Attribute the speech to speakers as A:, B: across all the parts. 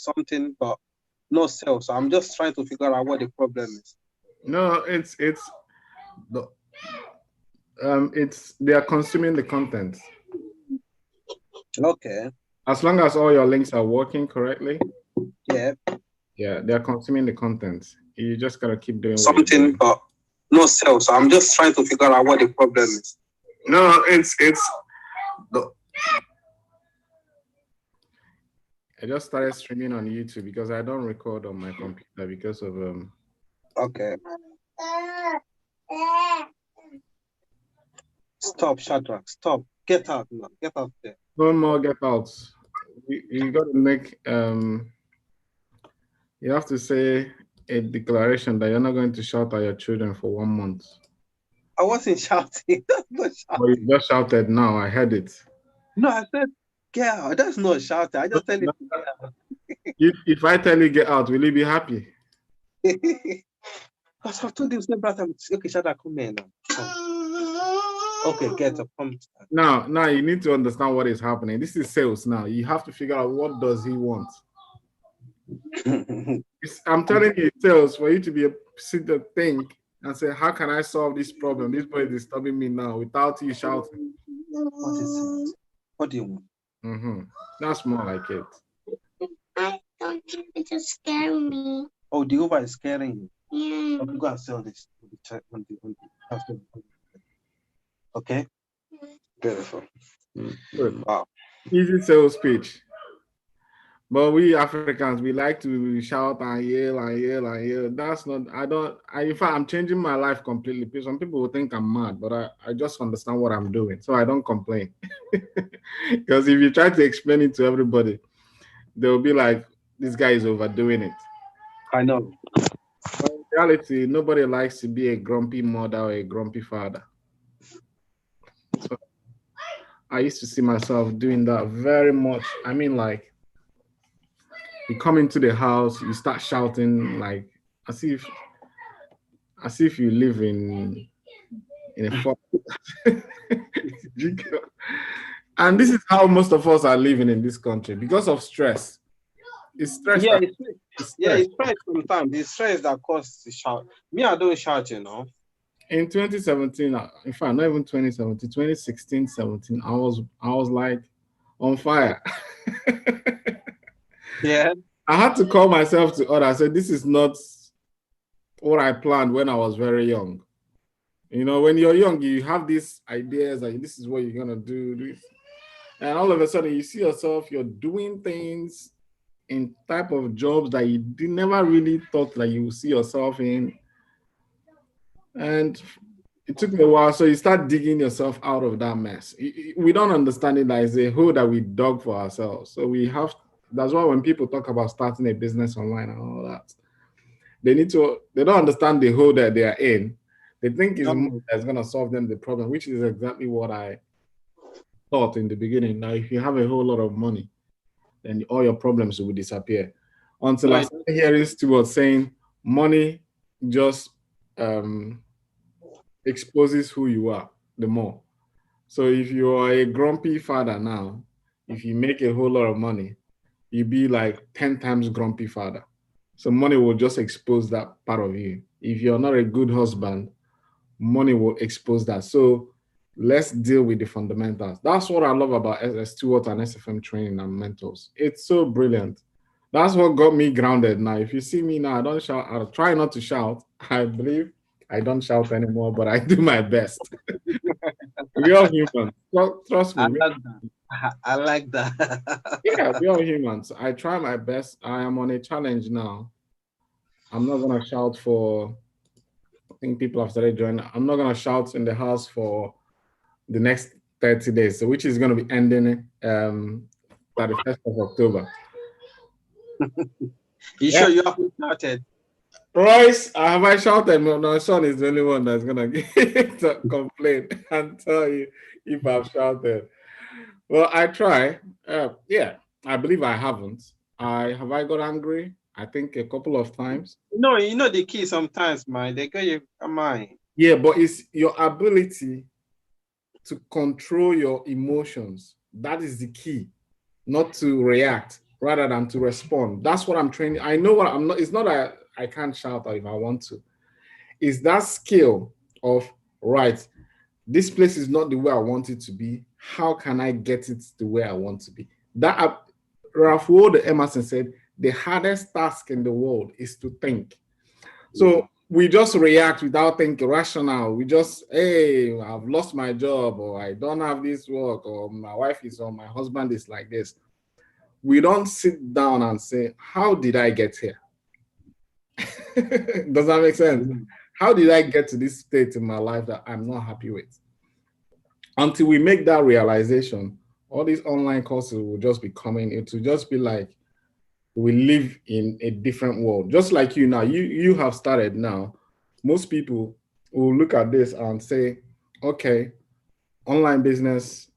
A: something, but no sales. So I'm just trying to figure out what the problem is.
B: No, they are consuming the content.
A: Okay.
B: As long as all your links are working correctly.
A: Yeah.
B: Yeah, they are consuming the content. You just gotta keep doing
A: something, but no sales. So I'm just trying to figure out what the problem is.
B: No, I just started streaming on YouTube because I don't record on my computer because of
A: Okay. Stop, Shadrach. Stop. Get out now. Get out there.
B: No more get outs. You got to make you have to say a declaration that you're not going to shout at your children for 1 month.
A: I wasn't shouting. That's not shouting.
B: Oh, you just shouted now. I heard it.
A: No, I said get out. That's not shouting. I just tell you.
B: If I tell you get out, will you be happy?
A: Because I told him, brother, okay, Shadrach, come here now. Come. Okay, get up. Come.
B: Now you need to understand what is happening. This is sales now. You have to figure out what does he want. I'm telling you, it's sales for you to be sit there, think and say, how can I solve this problem? This boy is disturbing me now without you shouting.
A: What is it? What do you want?
B: That's more like it.
C: I don't think it just scare me.
A: Oh, the Uber is scaring you.
C: Yeah.
A: Okay, go and sell this. Okay. Beautiful.
B: Good.
A: Wow.
B: Easy sales pitch. But we Africans, we like to shout and yell and yell and yell. That's not, in fact, I'm changing my life completely. Some people will think I'm mad, but I just understand what I'm doing. So I don't complain. Because if you try to explain it to everybody, they'll be like, this guy is overdoing it.
A: I know.
B: But in reality, nobody likes to be a grumpy mother or a grumpy father. So I used to see myself doing that very much. I mean, like, you come into the house, you start shouting like as if you live in a forest. And this is how most of us are living in this country because of stress. It's stress.
A: Yeah, it's stress sometimes. It's stress that causes the shout. Me, I don't shout, you know.
B: In 2017, in fact, not even 2017, 2016, 17, I was like on fire.
A: Yeah.
B: I had to call myself to order. I said, this is not what I planned when I was very young. You know, when you're young, you have these ideas like this is what you're gonna do. And all of a sudden you see yourself, you're doing things in type of jobs that you never really thought that you would see yourself in. And it took me a while. So you start digging yourself out of that mess. We don't understand it as a hole that we dug for ourselves. So that's why when people talk about starting a business online and all that, they don't understand the hole that they are in. They think it's money that's going to solve them the problem, which is exactly what I thought in the beginning. Now, if you have a whole lot of money, then all your problems will disappear. Until I started hearing Stuart saying money just exposes who you are the more. So if you are a grumpy father now, if you make a whole lot of money, you'll be like 10 times grumpy father. So money will just expose that part of you. If you're not a good husband, money will expose that. So let's deal with the fundamentals. That's what I love about Stuart and SFM training and mentors. It's so brilliant. That's what got me grounded now. If you see me now, I don't shout. I try not to shout. I believe I don't shout anymore, but I do my best. We're all humans. Trust me.
A: I like that.
B: Yeah, we're all humans. I try my best. I am on a challenge now. I'm not going to shout for, I think people have started joining. I'm not going to shout in the house for the next 30 days, so which is going to be ending 31st of October.
A: You sure you haven't shouted?
B: Royce, have I shouted? No, Sean is the only one that's going to complain and tell you if I've shouted. Well, I try. Yeah, I believe I haven't. Have I got angry? I think a couple of times.
A: No, you know the key sometimes, man. They get you, come on.
B: Yeah, but it's your ability to control your emotions. That is the key, not to react. rather than to respond. That's what I'm training. I know what I'm not. It's not that I can't shout out if I want to. It's that skill of, right, this place is not the way I want it to be. How can I get it the way I want to be? That Ralph Waldo Emerson said, the hardest task in the world is to think. So we just react without thinking rational. We just, hey, I've lost my job, or I don't have this work, or my wife is, or my husband is like this. We don't sit down and say, how did I get here? Does that make sense? How did I get to this state in my life that I'm not happy with? Until we make that realization, all these online courses will just be coming. It will just be like we live in a different world. Just like you now, you have started now. Most people will look at this and say, okay, online business.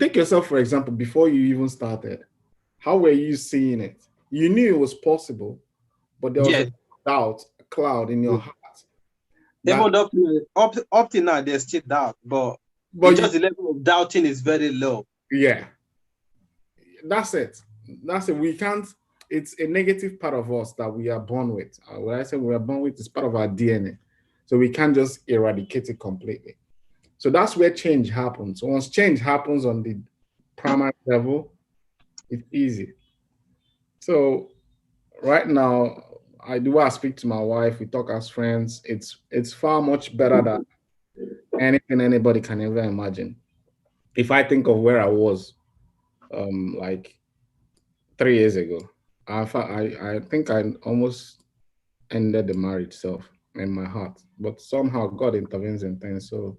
B: Take yourself, for example, before you even started. How were you seeing it? You knew it was possible, but there was a doubt, a cloud in your heart.
A: Even up till now, there's still doubt, but just the level of doubting is very low.
B: Yeah. That's it. That's it. We can't, it's a negative part of us that we are born with. When I say we are born with, it's part of our DNA. So we can't just eradicate it completely. So that's where change happens. Once change happens on the primary level, it's easy. So right now, I speak to my wife, we talk as friends. It's far much better than anything anybody can ever imagine. If I think of where I was like 3 years ago, I think I almost ended the marriage self in my heart, but somehow God intervenes in things. So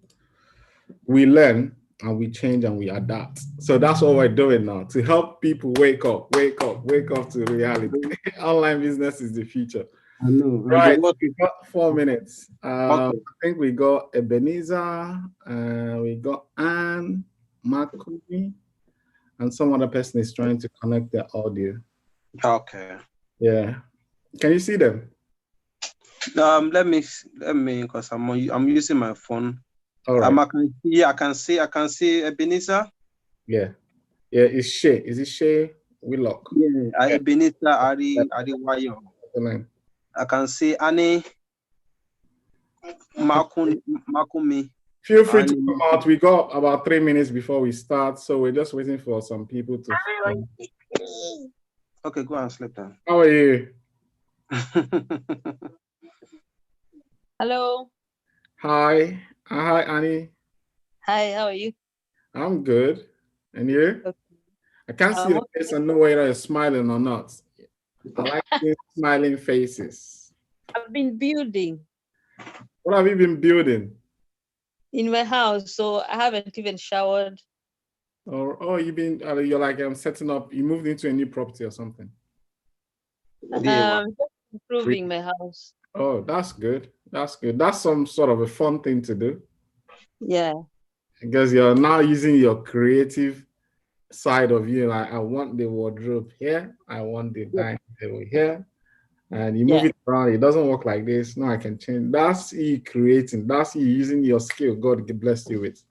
B: we learn and we change and we adapt. So that's what we're doing now, to help people wake up to reality. Online business is the future.
A: I know.
B: Right, we got 4 minutes.
A: Okay.
B: I think we got Ebenezer, we got Anne, Makumi, and some other person is trying to connect their audio.
A: Okay.
B: Yeah. Can you see them?
A: Let me, because I'm using my phone.
B: All right.
A: I can see Ebenezer.
B: Yeah. It's Shay. Is it Shay Willock?
A: Yeah. Ebenezer Ari Wayo. I can see Annie Makumi.
B: Feel free to come out. We got about 3 minutes before we start, so we're just waiting for some people to.
A: Okay, go and sleep then.
B: How are you?
D: Hello.
B: Hi. Hi, Annie.
D: Hi, how are you?
B: I'm good. And you?
D: Okay.
B: I can't see the face and know whether you're smiling or not. I like seeing smiling faces.
D: I've been building.
B: What have you been building?
D: In my house, so I haven't even showered.
B: You're like setting up, you moved into a new property or something.
D: Just improving my house.
B: Oh, that's good. That's good. That's some sort of a fun thing to do.
D: Yeah.
B: Because you're now using your creative side of you. Like, I want the wardrobe here. I want the dining table here. And you move it around. It doesn't work like this. No, I can change. That's you creating. That's you using your skill God bless you with.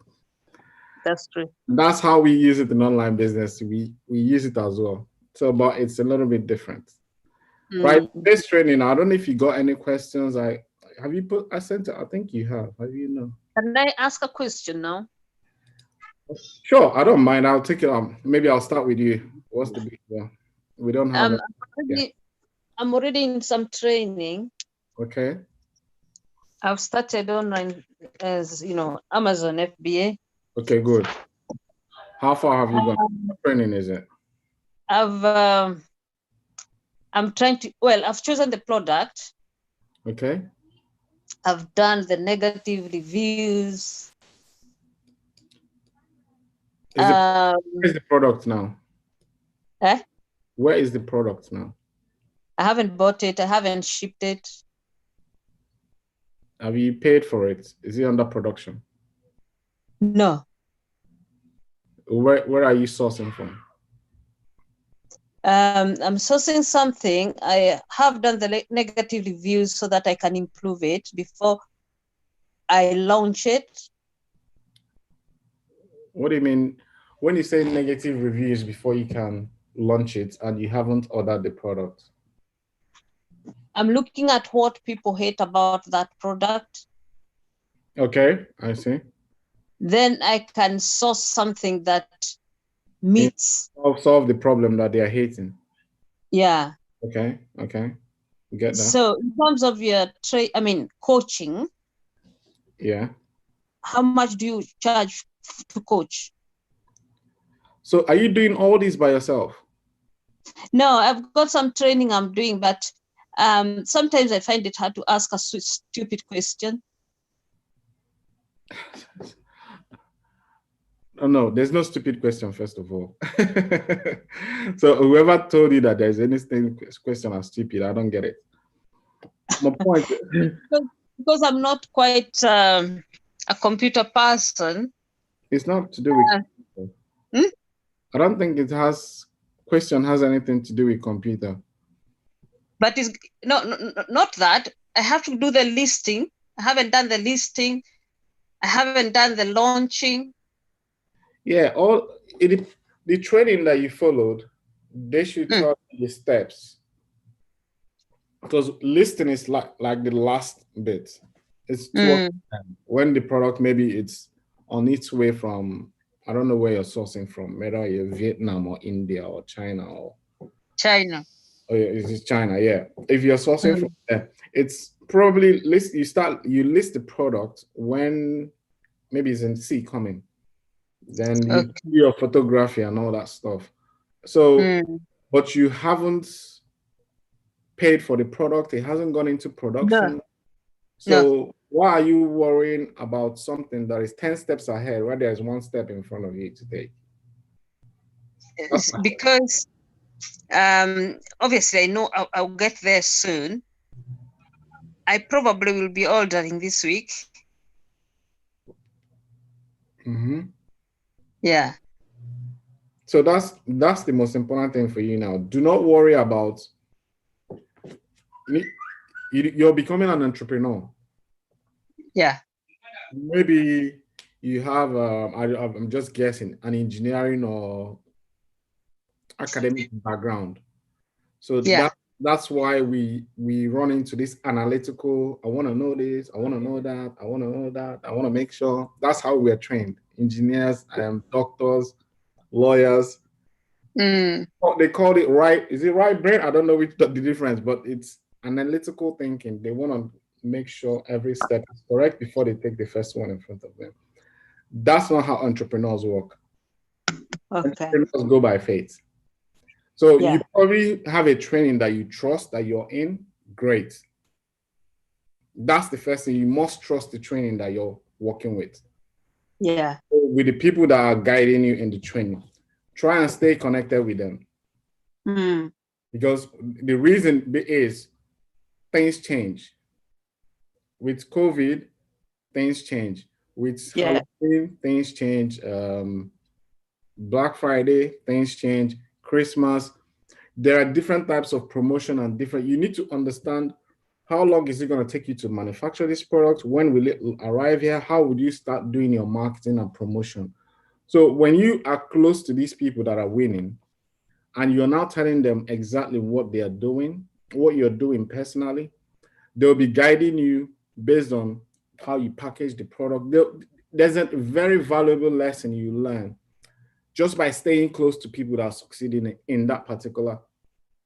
D: That's true.
B: That's how we use it in online business. We use it as well. So, but it's a little bit different. Right? This training, I don't know if you got any questions. I sent it. I think you have. Have you know?
D: Can I ask a question now?
B: Sure, I don't mind. I'll take it on. Maybe I'll start with you. What's the big deal? We don't have
D: I'm already in some training.
B: Okay.
D: I've started online as Amazon FBA.
B: Okay, good. How far have you gone? What training is it?
D: I've chosen the product.
B: Okay.
D: I've done the negative reviews.
B: Where is the product now?
D: Eh?
B: Where is the product now?
D: I haven't bought it. I haven't shipped it.
B: Have you paid for it? Is it under production?
D: No.
B: Where are you sourcing from?
D: I'm sourcing something. I have done the negative reviews so that I can improve it before I launch it.
B: What do you mean when you say negative reviews before you can launch it and you haven't ordered the product?
D: I'm looking at what people hate about that product.
B: Okay, I see.
D: Then I can source something that meets.
B: Solve the problem that they are hating.
D: Yeah.
B: Okay, okay. Get that.
D: So in terms of your coaching,
B: yeah.
D: How much do you charge to coach?
B: So are you doing all this by yourself?
D: No, I've got some training I'm doing, but sometimes I find it hard to ask a stupid question.
B: Oh, no, there's no stupid question, first of all. So whoever told you that there's anything question as stupid, I don't get it. My point.
D: because I'm not quite a computer person.
B: It's not to do with I don't think question has anything to do with computer.
D: But it's not that. I have to do the listing. I haven't done the listing. I haven't done the launching.
B: Yeah, the training that you followed, they should tell you the steps. Because listing is like the last bit. It's when the product, maybe it's on its way from, I don't know where you're sourcing from, whether you're Vietnam or India or China or
D: China.
B: Oh yeah, it's China, yeah. If you're sourcing from there, it's probably you list the product when maybe it's in sea coming. Then you do your photography and all that stuff. So, but you haven't paid for the product, it hasn't gone into production.
D: No.
B: So why are you worrying about something that is 10 steps ahead where there's one step in front of you to take?
D: Because obviously I know I'll get there soon. I probably will be ordering this week. Yeah.
B: So that's the most important thing for you now. Do not worry about you're becoming an entrepreneur.
D: Yeah.
B: Maybe you have I'm just guessing an engineering or academic background. So that's why we run into this analytical. I want to know this. I want to know that. I want to know that. I want to make sure. That's how we're trained. Engineers, doctors, lawyers. They call it right. Is it right brain? I don't know which the difference, but it's analytical thinking. They want to make sure every step is correct before they take the first one in front of them. That's not how entrepreneurs work.
D: Okay.
B: Entrepreneurs go by faith. So you probably have a training that you trust that you're in. Great. That's the first thing. You must trust the training that you're working with.
D: Yeah.
B: With the people that are guiding you in the training. Try and stay connected with them. Because the reason is things change. With COVID, things change. With Halloween, things change. Black Friday, things change. Christmas. There are different types of promotion and you need to understand how long is it going to take you to manufacture this product? When will it arrive here? How would you start doing your marketing and promotion? So when you are close to these people that are winning and you're now telling them exactly what they are doing, what you're doing personally, they'll be guiding you based on how you package the product. There's a very valuable lesson you learn just by staying close to people that are succeeding in that particular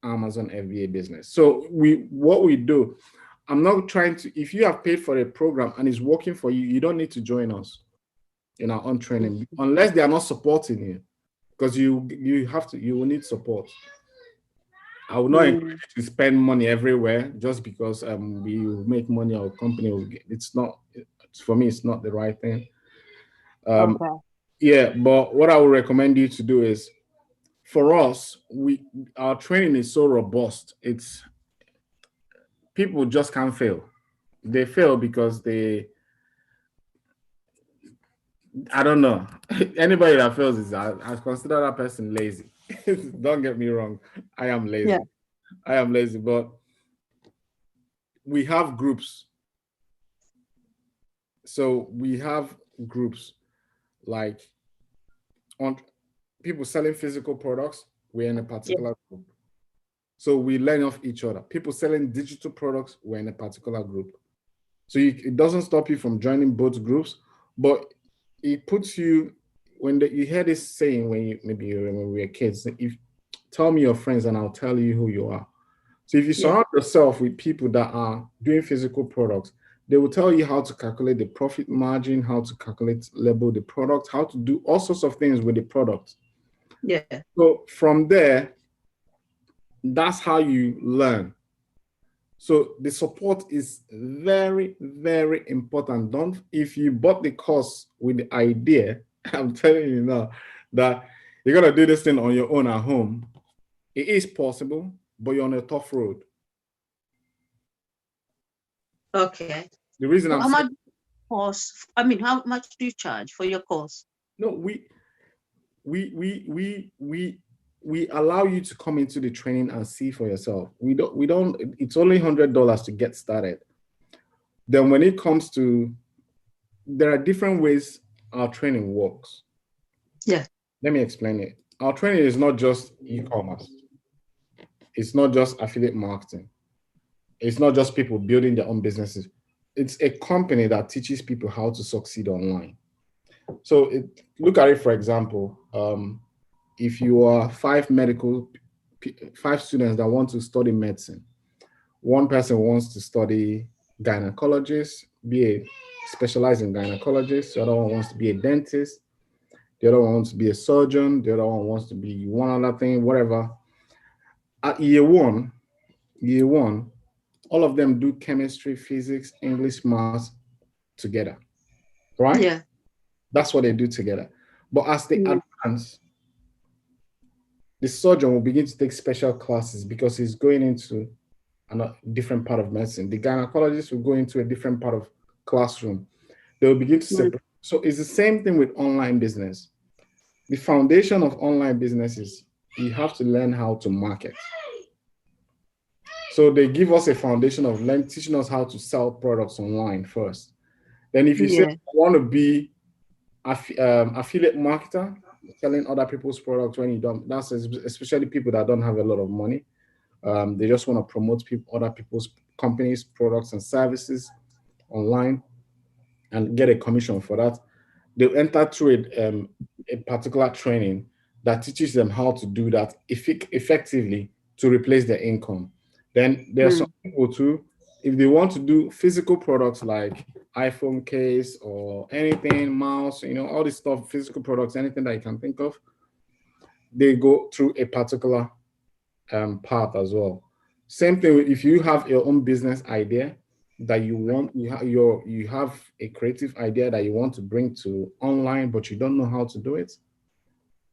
B: Amazon FBA business. So what we do, I'm not trying to, if you have paid for a program and it's working for you, you don't need to join us in our own training unless they are not supporting you, because you will need support. I will not encourage you to spend money everywhere just because we make money, our company will get. For me, it's not the right thing. Yeah, but what I would recommend you to do is, for us, our training is so robust. People just can't fail. They fail because I don't know. Anybody that fails I consider that person lazy. Don't get me wrong. I am lazy. Yeah. I am lazy, but we have groups. So we have groups like on people selling physical products. we're in a particular group. So we learn off each other. People selling digital products, we're in a particular group. So it doesn't stop you from joining both groups, but it puts you, when you hear this saying, when we were kids, if tell me your friends and I'll tell you who you are. So if you surround yourself with people that are doing physical products, they will tell you how to calculate the profit margin, how to label the product, how to do all sorts of things with the product.
D: Yeah.
B: So from there, that's how you learn. So the support is very, very important. If you bought the course with the idea, I'm telling you now that you're gonna do this thing on your own at home. It is possible, but you're on a tough road.
D: Okay.
B: The reason
D: how much course? I mean, how much do you charge for your course?
B: No, we allow you to come into the training and see for yourself. We don't. It's only $100 to get started. Then when it comes to, there are different ways our training works.
D: Yeah.
B: Let me explain it. Our training is not just e-commerce. It's not just affiliate marketing. It's not just people building their own businesses. It's a company that teaches people how to succeed online. So look at it, for example, if you are five students that want to study medicine, one person wants to study gynecologist, specialize in gynecologist, the other one wants to be a dentist, the other one wants to be a surgeon, the other one wants to be one other thing, whatever. At year one, all of them do chemistry, physics, English, math together, right?
D: Yeah.
B: That's what they do together. But as they advance, the surgeon will begin to take special classes because he's going into a different part of medicine. The gynecologist will go into a different part of classroom. They will begin to separate. So it's the same thing with online business. The foundation of online business is you have to learn how to market. So they give us a foundation of teaching us how to sell products online first. Then if you say I want to be affiliate marketer, selling other people's products when you don't, that's especially people that don't have a lot of money. They just want to promote other people's companies, products, and services online and get a commission for that. They'll enter through a particular training that teaches them how to do that effectively to replace their income. Then there are some people too, if they want to do physical products like iPhone case or anything, mouse, all this stuff, physical products, anything that you can think of, they go through a particular path as well. Same thing if you have your own business idea that you have a creative idea that you want to bring to online, but you don't know how to do it,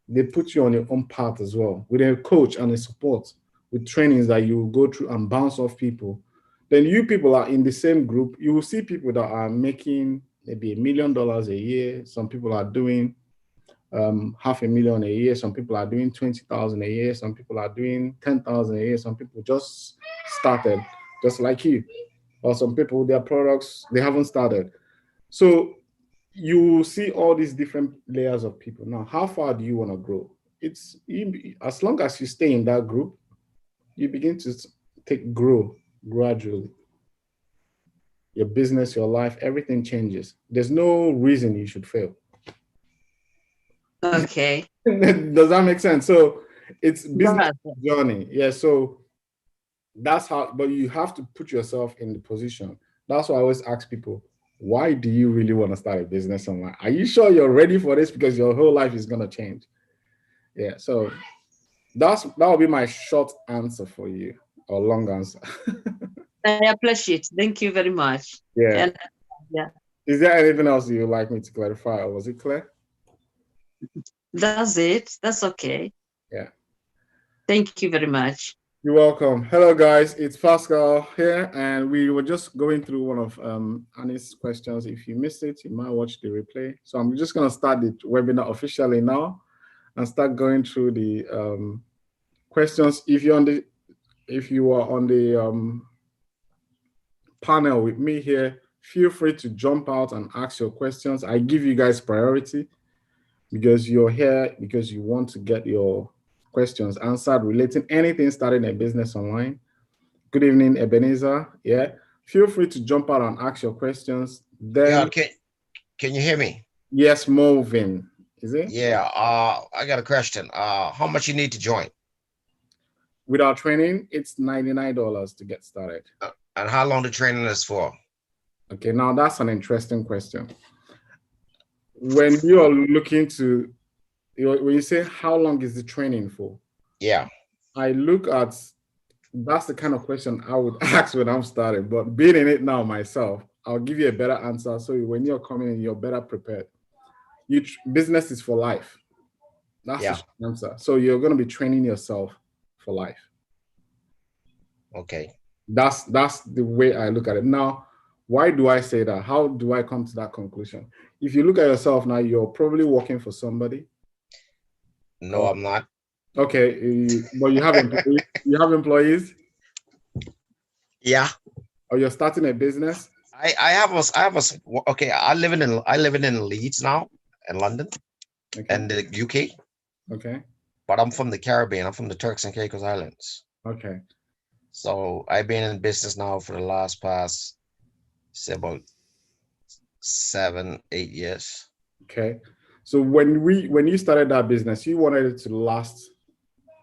B: they put you on your own path as well with a coach and a support with trainings that you go through and bounce off people. Then you people are in the same group. You will see people that are making maybe $1 million a year. Some people are doing $500,000 a year. Some people are doing 20,000 a year. Some people are doing 10,000 a year. Some people just started, just like you. Or some people, their products, they haven't started. So you see all these different layers of people. Now, how far do you want to grow? It's as long as you stay in that group, you begin to grow gradually. Your business, your life, everything changes. There's no reason you should fail.
D: Okay.
B: Does that make sense? So it's business journey. Yeah. So that's how, but you have to put yourself in the position. That's why I always ask people, why do you really want to start a business online? Are you sure you're ready for this? Because your whole life is going to change. Yeah. So that will be my short answer for you, or long answer.
D: I appreciate it. Thank you very much.
B: Yeah.
D: And, yeah.
B: Is there anything else you would like me to clarify, or was it clear?
D: That's it. That's okay.
B: Yeah.
D: Thank you very much.
B: You're welcome. Hello, guys. It's Pascal here, and we were just going through one of Annie's questions. If you missed it, you might watch the replay. So I'm just going to start the webinar officially now and start going through the questions. If you are on the panel with me here, feel free to jump out and ask your questions. I give you guys priority because you're here because you want to get your questions answered relating anything starting a business online. Good evening, Ebenezer. Yeah, feel free to jump out and ask your questions. Then,
E: can you hear me?
B: Yes, Moving. Is it?
E: Yeah. I got a question. How much you need to join?
B: With our training, it's $99 to get started.
E: And how long the training is for?
B: Okay, now that's an interesting question. When you are looking to, when you say how long is the training for?
E: Yeah.
B: I look at, that's the kind of question I would ask when I'm starting, but being in it now myself, I'll give you a better answer. So when you're coming in, you're better prepared. Business is for life. That's the answer. So you're going to be training yourself for life.
E: Okay.
B: That's the way I look at it. Now, why do I say that? How do I come to that conclusion? If you look at yourself now, you're probably working for somebody.
E: No, I'm not.
B: Okay, but you have employees. You have employees.
E: Yeah.
B: Or you're starting a business.
E: I live in Leeds now, in London, and the UK.
B: Okay.
E: But I'm from the Caribbean. I'm from the Turks and Caicos Islands.
B: Okay.
E: So I've been in business now for the past, say, about 7-8 years.
B: Okay. So when you started that business, you wanted it to last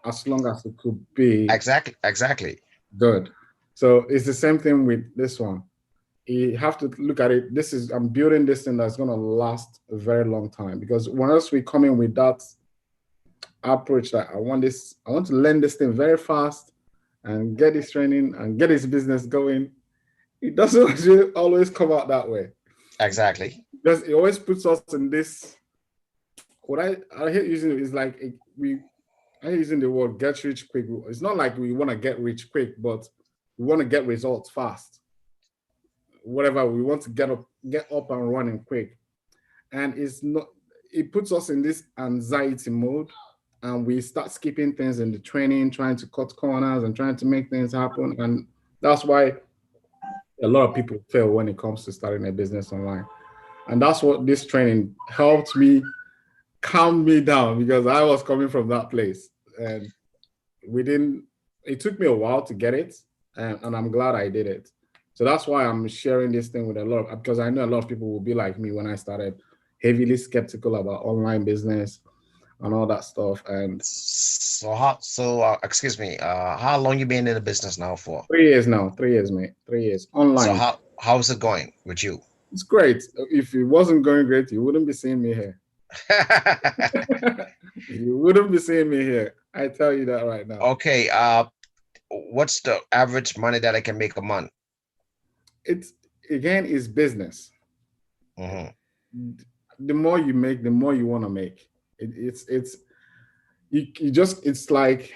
B: as long as it could be.
E: Exactly.
B: Good. So it's the same thing with this one. You have to look at it. I'm building this thing that's going to last a very long time, because once we come in with that approach that I want to learn this thing very fast and get this training and get this business going, it doesn't always come out that way.
E: Exactly.
B: Because it always puts us in this, what I hate using it is like, I hate using the word get rich quick. It's not like we want to get rich quick, but we want to get results fast. Whatever, we want to get up and running quick. And it puts us in this anxiety mode, and we start skipping things in the training, trying to cut corners and trying to make things happen. And that's why a lot of people fail when it comes to starting a business online. And that's what this training helped me calm me down, because I was coming from that place. And it took me a while to get it, and I'm glad I did it. So that's why I'm sharing this thing with because I know a lot of people will be like me when I started, heavily skeptical about online business and all that stuff. And
E: excuse me, how long you been in the business now for?
B: 3 years now. 3 years, mate. 3 years online.
E: So how's it going with you?
B: It's great. If it wasn't going great, you wouldn't be seeing me here. You wouldn't be seeing me here. I tell you that right now.
E: Okay. What's the average money that I can make a month?
B: It's business.
E: Mm-hmm.
B: The more you make, the more you want to make. It's like,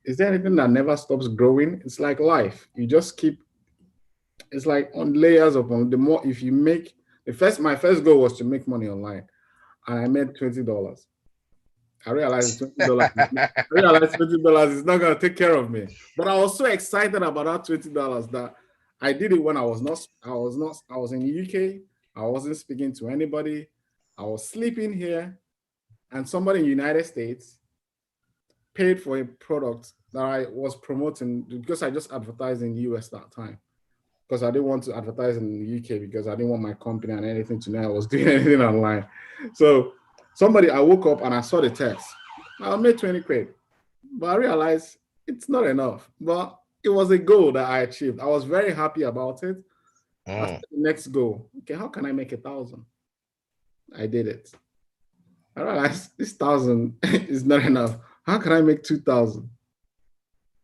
B: is there anything that never stops growing? It's like life. You just keep, it's like on layers upon the more. If you make my first goal was to make money online, and I made $20. I realized $20 is not going to take care of me. But I was so excited about that $20 that I did it when I was in the UK. I wasn't speaking to anybody. I was sleeping here, and somebody in the United States paid for a product that I was promoting, because I just advertised in the US that time. Because I didn't want to advertise in the UK, because I didn't want my company and anything to know I was doing anything online. So I woke up and I saw the text. I made 20 quid, but I realized it's not enough. But it was a goal that I achieved. I was very happy about it. After the next goal, okay, how can I make 1,000? I did it. I realized this 1,000 is not enough. How can I make 2,000?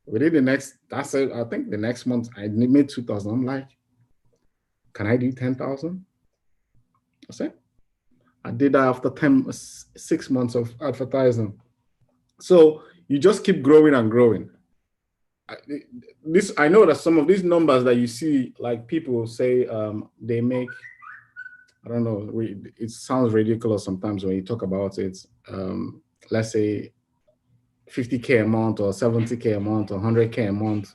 B: Within I think the next month I made 2,000. I'm like, can I do 10,000? I said, I did that after 6 months of advertising. So you just keep growing and growing. I know that some of these numbers that you see, like people say they make, I don't know, it sounds ridiculous sometimes when you talk about it. Let's say 50K a month or 70K a month or 100K a month.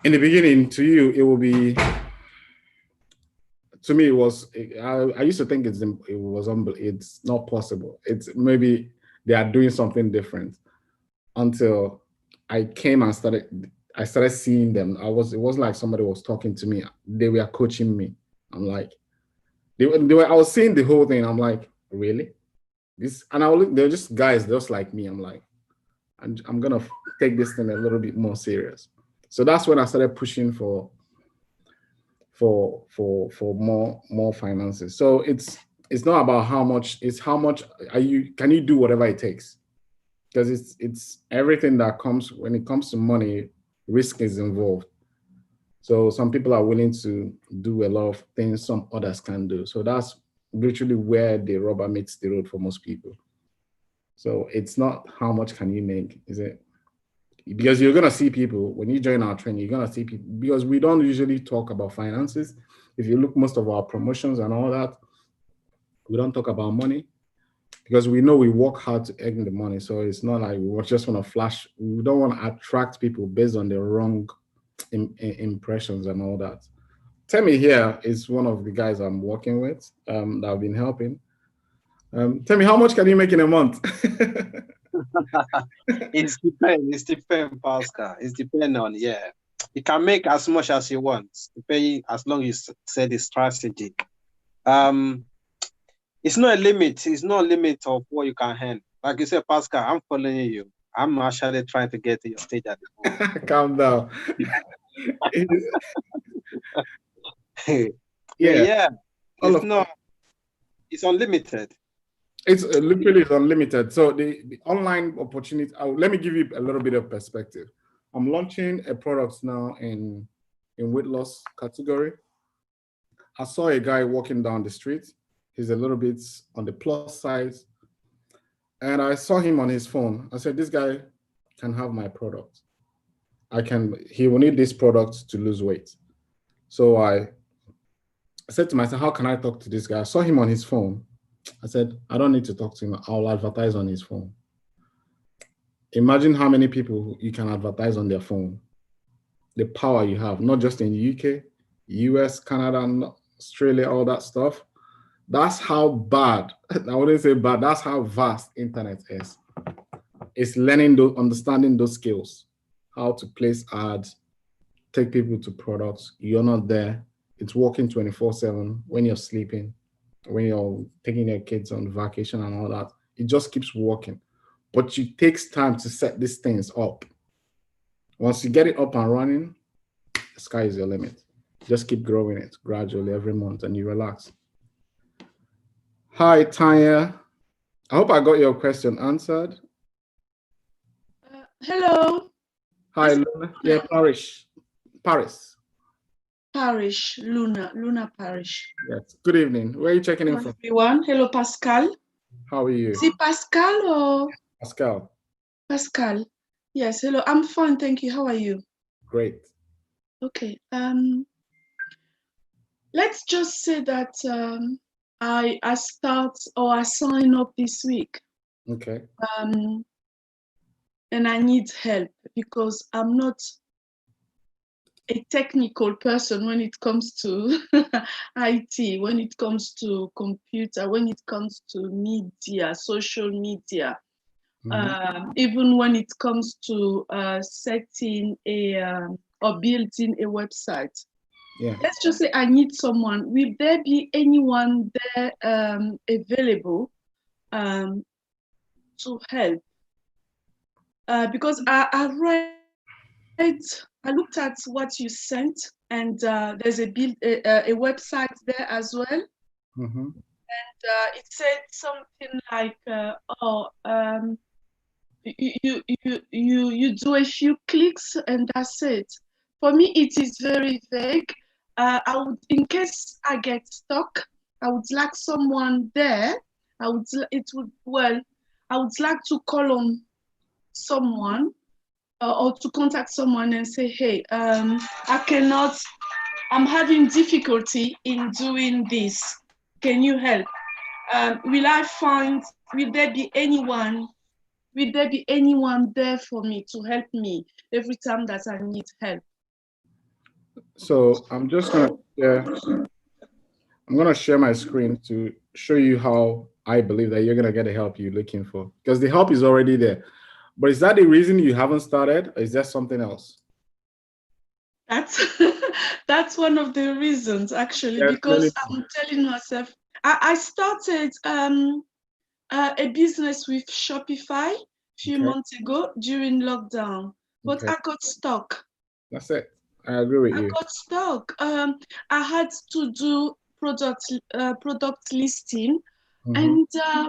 B: In the beginning, to you, it will be, to me, it was, I used to think it's not possible. It's maybe they are doing something different. Until I came and I started seeing them. It was like somebody was talking to me. They were coaching me. I'm like, I was seeing the whole thing. I'm like, really? They're just guys just like me. I'm like, I'm gonna take this thing a little bit more serious. So that's when I started pushing for more finances. So it's not about how much, it's how much can you do whatever it takes? Because it's everything that comes when it comes to money, risk is involved. So some people are willing to do a lot of things some others can do. So that's literally where the rubber meets the road for most people. So it's not how much can you make, is it? Because you're gonna see people when you join our training, you're gonna see people, because we don't usually talk about finances. If you look most of our promotions and all that, we don't talk about money, because we know we work hard to earn the money. So it's not like we just want to flash. We don't want to attract people based on the wrong impressions and all that. Temi here is one of the guys I'm working with that I've been helping. Temi, how much can you make in a month?
A: It's depend, Pascal. It's depend on, yeah. You can make as much as you want, depending as long as you set the strategy. It's not a limit. It's not a limit of what you can earn. Like you said, Pascal, I'm following you. I'm actually trying to get to your stage at the moment.
B: Calm down.
A: Yeah. It's unlimited.
B: It's literally unlimited. So the online opportunity, let me give you a little bit of perspective. I'm launching a product now in weight loss category. I saw a guy walking down the street. He's a little bit on the plus side. And I saw him on his phone. I said, this guy can have my product. He will need this product to lose weight. So I said to myself, how can I talk to this guy? I saw him on his phone. I said, I don't need to talk to him. I'll advertise on his phone. Imagine how many people you can advertise on their phone. The power you have, not just in the UK, US, Canada, Australia, all that stuff. That's how bad, I wouldn't say bad, that's how vast internet is. It's understanding those skills, how to place ads, take people to products. You're not there. It's working 24/7 when you're sleeping, when you're taking your kids on vacation and all that. It just keeps working. But it takes time to set these things up. Once you get it up and running, the sky is your limit. Just keep growing it gradually every month and you relax. Hi, Tanya. I hope I got your question answered.
F: Hello.
B: Hi, Luna. Yeah, Paris.
F: Luna Parish.
B: Yes. Good evening. Where are you checking in from?
F: Everyone. Hello, Pascal.
B: How are you?
F: Is it Pascal or?
B: Pascal.
F: Pascal. Yes. Hello. I'm fine. Thank you. How are you?
B: Great.
F: Okay. Let's just say that I sign up this week.
B: Okay.
F: And I need help because I'm not a technical person when it comes to IT, when it comes to computer, when it comes to media, social media, even when it comes to setting or building a website.
B: Yeah.
F: Let's just say I need someone. Will there be anyone there available to help? Because I looked at what you sent, and there's a website there as well. And it said something like, you do a few clicks and that's it. For me, it is very vague. I would, in case I get stuck, I would like someone there. I would like to call on someone or to contact someone and say, hey, I'm having difficulty in doing this. Can you help? Will there be anyone there for me to help me every time that I need help?
B: So I'm just gonna share my screen to show you how I believe that you're gonna get the help you're looking for because the help is already there. But is that the reason you haven't started, or is there something else?
F: That's that's one of the reasons actually,
B: There's
F: because
B: many-
F: I'm telling myself I started a business with Shopify a few
B: Okay.
F: months ago during lockdown, but
B: Okay.
F: I got stuck.
B: That's it. I agree with
F: I
B: you.
F: got stuck. I had to do product listing,
B: Mhm.
F: and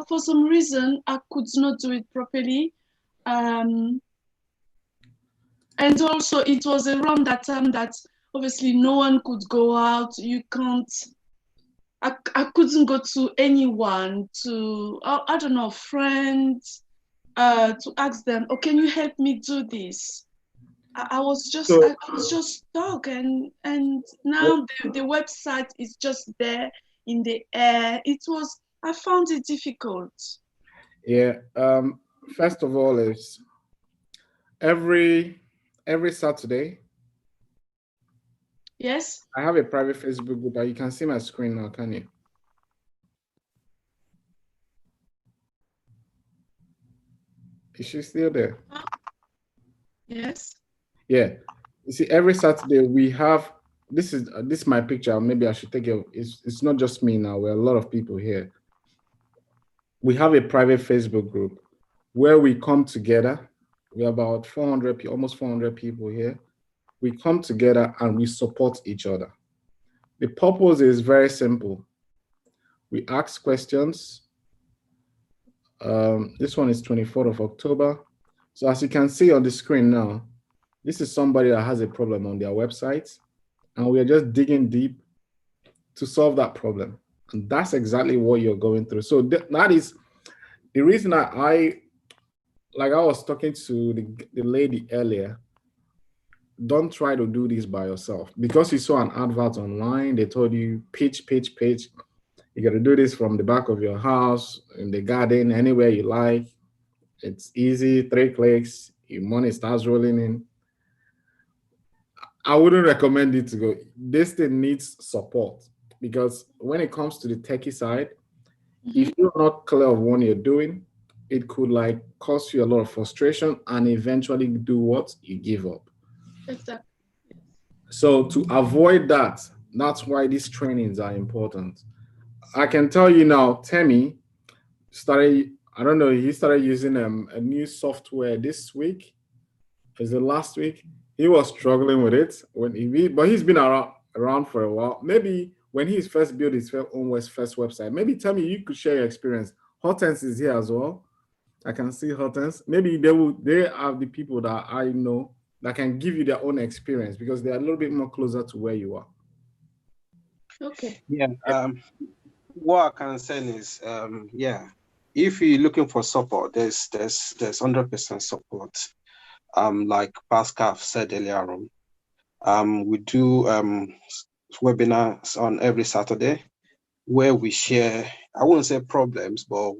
F: for some reason I could not do it properly. And also it was around that time that obviously no one could go out. You can't. I couldn't go to anyone to I don't know, friends to ask them, oh, can you help me do this? I was just
B: So
F: I was just stuck, and now the website is just there in the air. I found it difficult.
B: yeah, first of all, is every Saturday
F: Yes.
B: I have a private Facebook group. You can see my screen now, can you? Is she still there?
F: Yes.
B: Yeah. You see, every Saturday we have this is my picture. Maybe I should take it. It's not just me now. We're a lot of people here. We have a private Facebook group where we come together. We're about 400, almost 400 people here. We come together and we support each other. The purpose is very simple. We ask questions. This one is 24th of October. So as you can see on the screen now, this is somebody that has a problem on their website, and we are just digging deep to solve that problem. And that's exactly what you're going through. So that is the reason I like I was talking to the lady earlier. Don't try to do this by yourself because you saw an advert online. They told you pitch. You got to do this from the back of your house, in the garden, anywhere you like. It's easy, 3 clicks, your money starts rolling in. I wouldn't recommend it to go. This thing needs support because when it comes to the techie side, if you're not clear of what you're doing, it could like cause you a lot of frustration and eventually do what? You give up.
F: Exactly.
B: So to avoid that, that's why these trainings are important. I can tell you now, Temi started, I don't know, he started using a new software this week. Is it last week? He was struggling with it but he's been around for a while. Maybe when he first built his own first website, maybe Temi, you could share your experience. Hortense is here as well. I can see Hortense. Maybe they are the people that I know that can give you their own experience because they're a little bit more closer to where you are.
F: Okay.
A: Yeah. What I can say is, if you're looking for support, there's 100% support. Like Pascal said earlier on, we do webinars on every Saturday where we share, I wouldn't say problems, but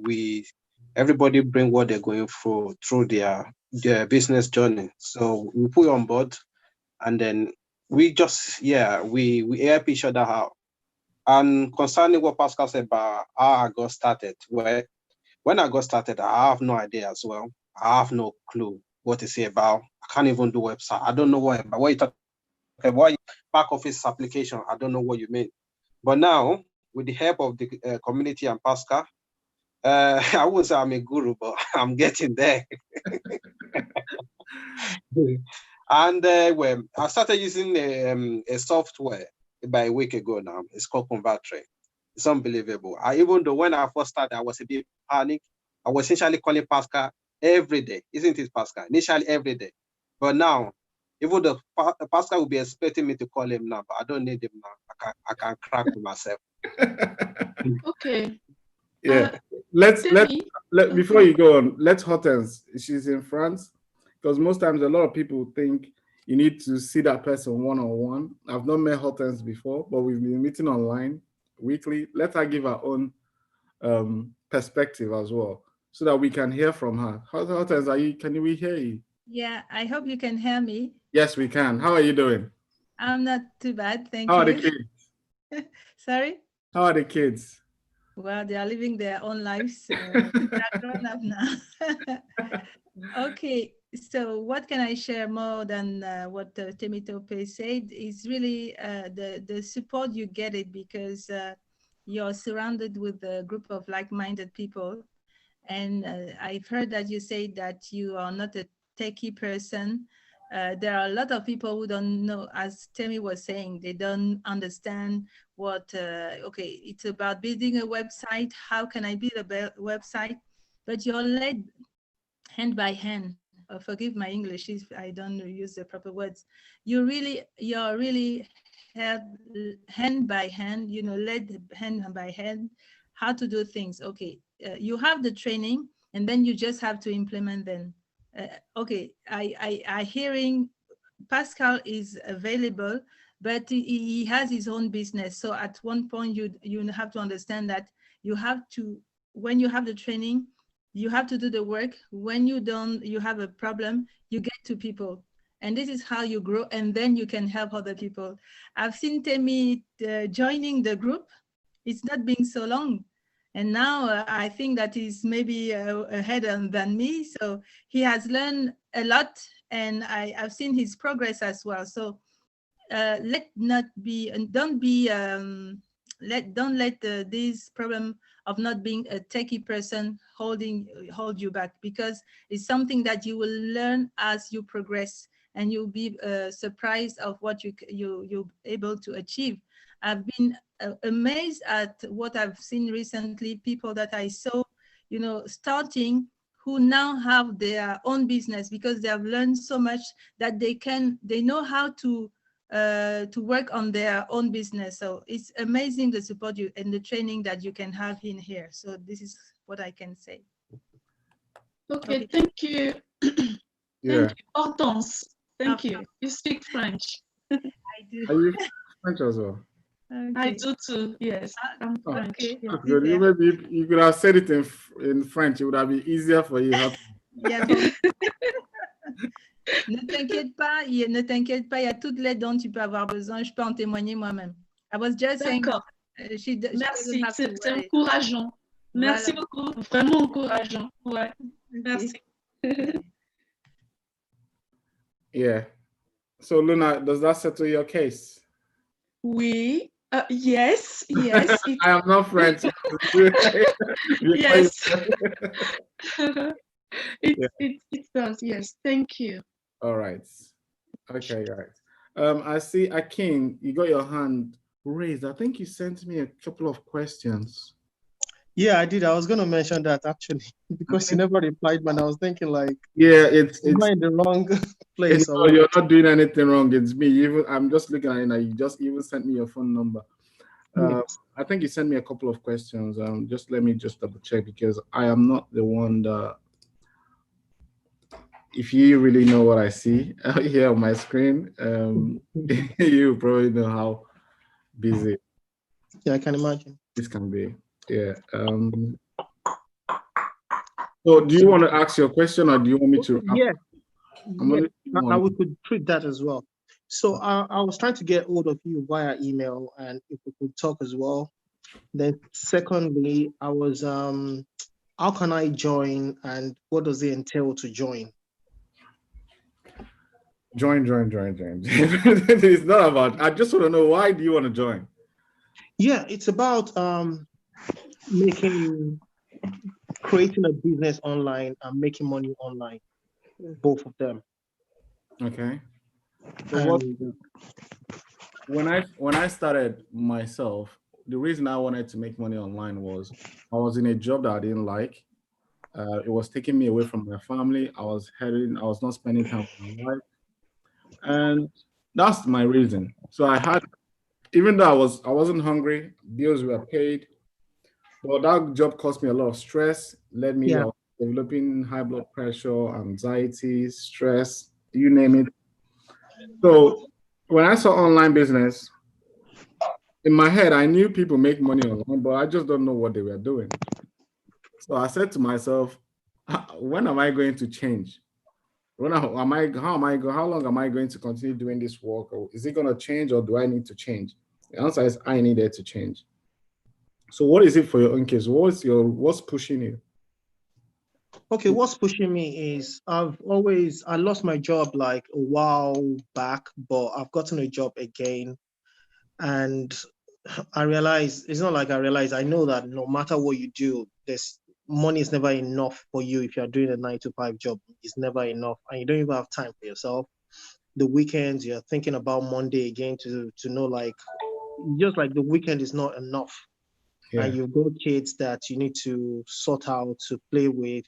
A: everybody bring what they're going through their business journey. So we put you on board, and then we just we help each other out. And concerning what Pascal said about how I got started, when I got started, I have no idea as well. I have no clue what to say about. I can't even do website. I don't know what you talk about. Back office application. I don't know what you mean. But now, with the help of the community and Pascal, I wouldn't say I'm a guru, but I'm getting there. And when I started using a software about a week ago now, it's called Convertray. It's unbelievable. Even though when I first started, I was a bit panicked. I was essentially calling Pascal every day. Isn't it, Pascal? Initially every day. But now, even though Pascal will be expecting me to call him now, but I don't need him now. I can crack with myself.
F: Okay.
B: Yeah. Let before
F: Okay.
B: you go on, let Hortense. She's in France. Because most times a lot of people think you need to see that person one-on-one. I've not met Hortense before, but we've been meeting online weekly. Let her give her own perspective as well, so that we can hear from her. Hortense, can we hear you?
G: Yeah, I hope you can hear me.
B: Yes, we can. How are you doing?
G: I'm not too bad, thank
B: How
G: you.
B: are the kids?
G: Sorry?
B: How are the kids?
G: Well, they are living their own lives. So they're grown up now. Okay, so what can I share more than what Temitope said is really the support you get it because you're surrounded with a group of like-minded people. And I've heard that you say that you are not a techie person. There are a lot of people who don't know, as Temi was saying, they don't understand what, okay, it's about building a website. How can I build a website? But you're led hand by hand. Forgive my English if I don't use the proper words. You're really held hand by hand, led hand by hand, how to do things. Okay, you have the training, and then you just have to implement them. Okay, I hearing Pascal is available, but he has his own business. So at one point, you have to understand that you have to, when you have the training, you have to do the work. When you don't, you have a problem, you get to people. And this is how you grow, and then you can help other people. I've seen Temi joining the group. It's not been so long. And now I think that he's maybe ahead than me. So he has learned a lot, and I've seen his progress as well. So don't let this problem of not being a techie person hold you back, because it's something that you will learn as you progress, and you'll be surprised of what you're able to achieve. I've been amazed at what I've seen recently, people that I saw, starting, who now have their own business because they have learned so much that they know how to work on their own business. So it's amazing the support you and the training that you can have in here. So this is what I can say.
F: Okay. Thank you.
B: Yeah.
F: Thank you. Hortense, thank you. You speak French.
G: I do.
B: Are you French as well?
G: Okay.
F: I do too, yes. I'm French.
G: Okay.
F: Yeah.
B: That's good. Maybe you could have said it in French. It would have been easier for you.
G: Yeah, bon. Ne t'inquiète pas, il y a toute l'aide dont tu peux avoir besoin. Je peux en témoigner moi-même. I was just saying.
F: D'accord.
G: She
F: Merci,
G: have to
F: c'est
G: worry.
F: encourageant. Merci
G: Voilà.
F: beaucoup, vraiment encourageant. Ouais.
G: Okay.
F: Merci.
B: Yeah. So Luna, does that settle your case?
F: Oui. Yes. Yes.
B: I am not French.
F: Yes. It does. Yes. Thank you.
B: All right. Okay, guys. I see Akin, you got your hand raised. I think you sent me a couple of questions.
H: Yeah, I did. I was going to mention that actually because you never replied, man. I was thinking like,
B: yeah, it's
H: am I in the wrong place?
B: No, you're not doing anything wrong. It's me. I'm just looking at it now. You just even sent me your phone number. I think you sent me a couple of questions. Just let me just double check, because I am not the one that. If you really know what I see here on my screen, you probably know how busy.
H: Yeah, I can imagine.
B: This can be. Yeah. So do you want to ask your question, or do you want me to?
H: Yeah. We could treat that as well. So I was trying to get hold of you via email, and if we could talk as well. Then secondly, I was how can I join, and what does it entail to join?
B: Join. It's not about. I just want to know, why do you want to join?
H: Yeah, it's about creating a business online and making money online, both of them.
B: Okay. So when I started myself, the reason I wanted to make money online was I was in a job that I didn't like. It was taking me away from my family. I was not spending time with my wife, and that's my reason. So even though I wasn't hungry, bills were paid, but that job caused me a lot of stress, led me to developing high blood pressure, anxiety, stress, you name it. So when I saw online business, in my head, I knew people make money online, but I just don't know what they were doing. So I said to myself, when am I going to change? How long am I going to continue doing this work? Or is it going to change, or do I need to change? The answer is I needed to change. So what is it for your own case? What's pushing you?
H: Okay, what's pushing me is I lost my job like a while back, but I've gotten a job again. And I realize, it's not like I realize, I know that no matter what you do, there's money is never enough for you. If you're doing a 9 to 5 job, it's never enough. And you don't even have time for yourself. The weekends, you're thinking about Monday again to know, like, just like the weekend is not enough.
B: Yeah.
H: And you've got kids that you need to sort out, to play with.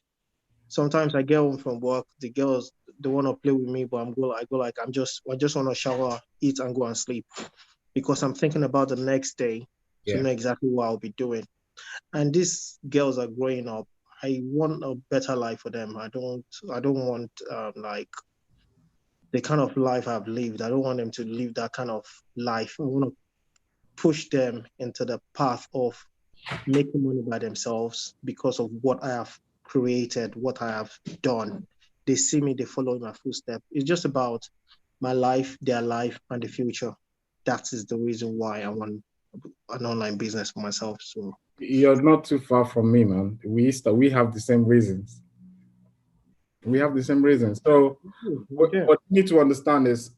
H: Sometimes I get home from work, the girls, they want to play with me, but I just want to shower, eat, and go and sleep, because I'm thinking about the next day to know exactly what I'll be doing. And these girls are growing up. I want a better life for them. I don't want like the kind of life I've lived. I don't want them to live that kind of life. I want to push them into the path of making money by themselves because of what I have created, what I have done. They see me, they follow in my footsteps. It's just about my life, their life, and the future. That is the reason why I want an online business for myself. So
B: You're not too far from me, man. We have the same reasons. We have the same reasons. So what you need to understand is,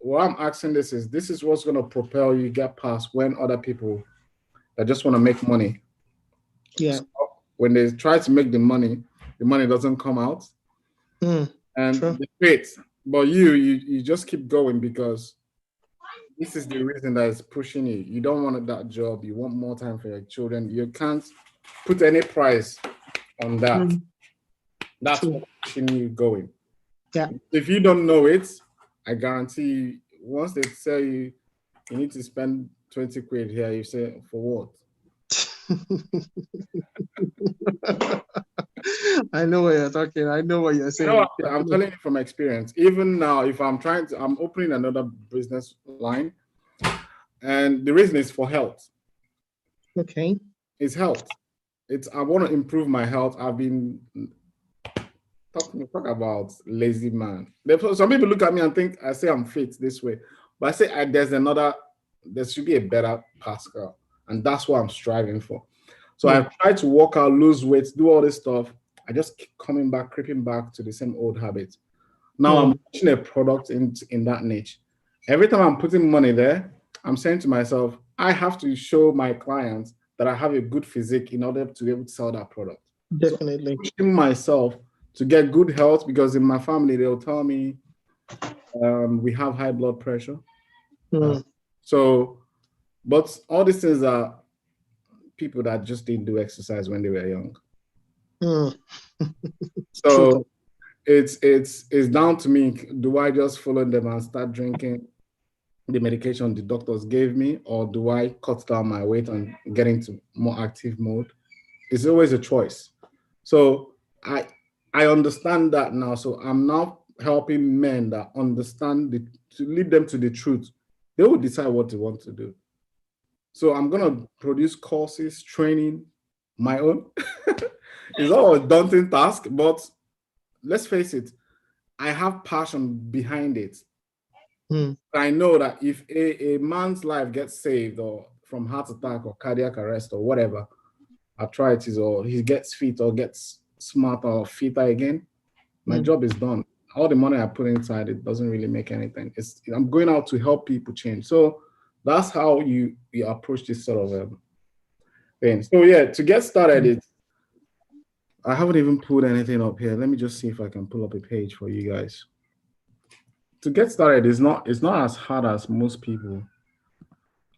B: what I'm asking this is what's going to propel you get past when other people that just want to make money.
H: Yeah.
B: So when they try to make the money doesn't come out. And they quit. But you just keep going because this is the reason that is pushing you. You don't want that job. You want more time for your children. You can't put any price on that. That's what's pushing you going.
H: Yeah.
B: If you don't know it, I guarantee you, once they tell you you need to spend 20 quid here, you say, for what?
H: I know what you're talking. I know what you're saying.
B: I'm telling you from experience. Even now, if I'm opening another business line, and the reason is for health.
H: Okay.
B: It's health. I want to improve my health. I've been talk about lazy man. Some people look at me and think I say I'm fit this way, but I say there should be a better Pascal, and that's what I'm striving for. So I try to work out, lose weight, do all this stuff. I just keep creeping back to the same old habits. Now I'm launching a product in that niche. Every time I'm putting money there, I'm saying to myself, I have to show my clients that I have a good physique in order to be able to sell that product.
H: Definitely.
B: So I'm pushing myself to get good health, because in my family, they'll tell me we have high blood pressure. But all these things are people that just didn't do exercise when they were young. So it's down to me. Do I just follow them and start drinking the medication the doctors gave me, or do I cut down my weight and get into more active mode? It's always a choice. So I understand that now. So I'm now helping men that understand to lead them to the truth. They will decide what they want to do. So I'm gonna produce courses, training, my own. It's all a daunting task, but let's face it, I have passion behind it. I know that if a man's life gets saved, or from heart attack or cardiac arrest or whatever, arthritis, or he gets fit or gets smarter or fitter again, my job is done. All the money I put inside, it doesn't really make anything. I'm going out to help people change. So that's how you approach this sort of thing. So yeah, to get started, I haven't even put anything up here. Let me just see if I can pull up a page for you guys. To get started, it's not as hard as most people.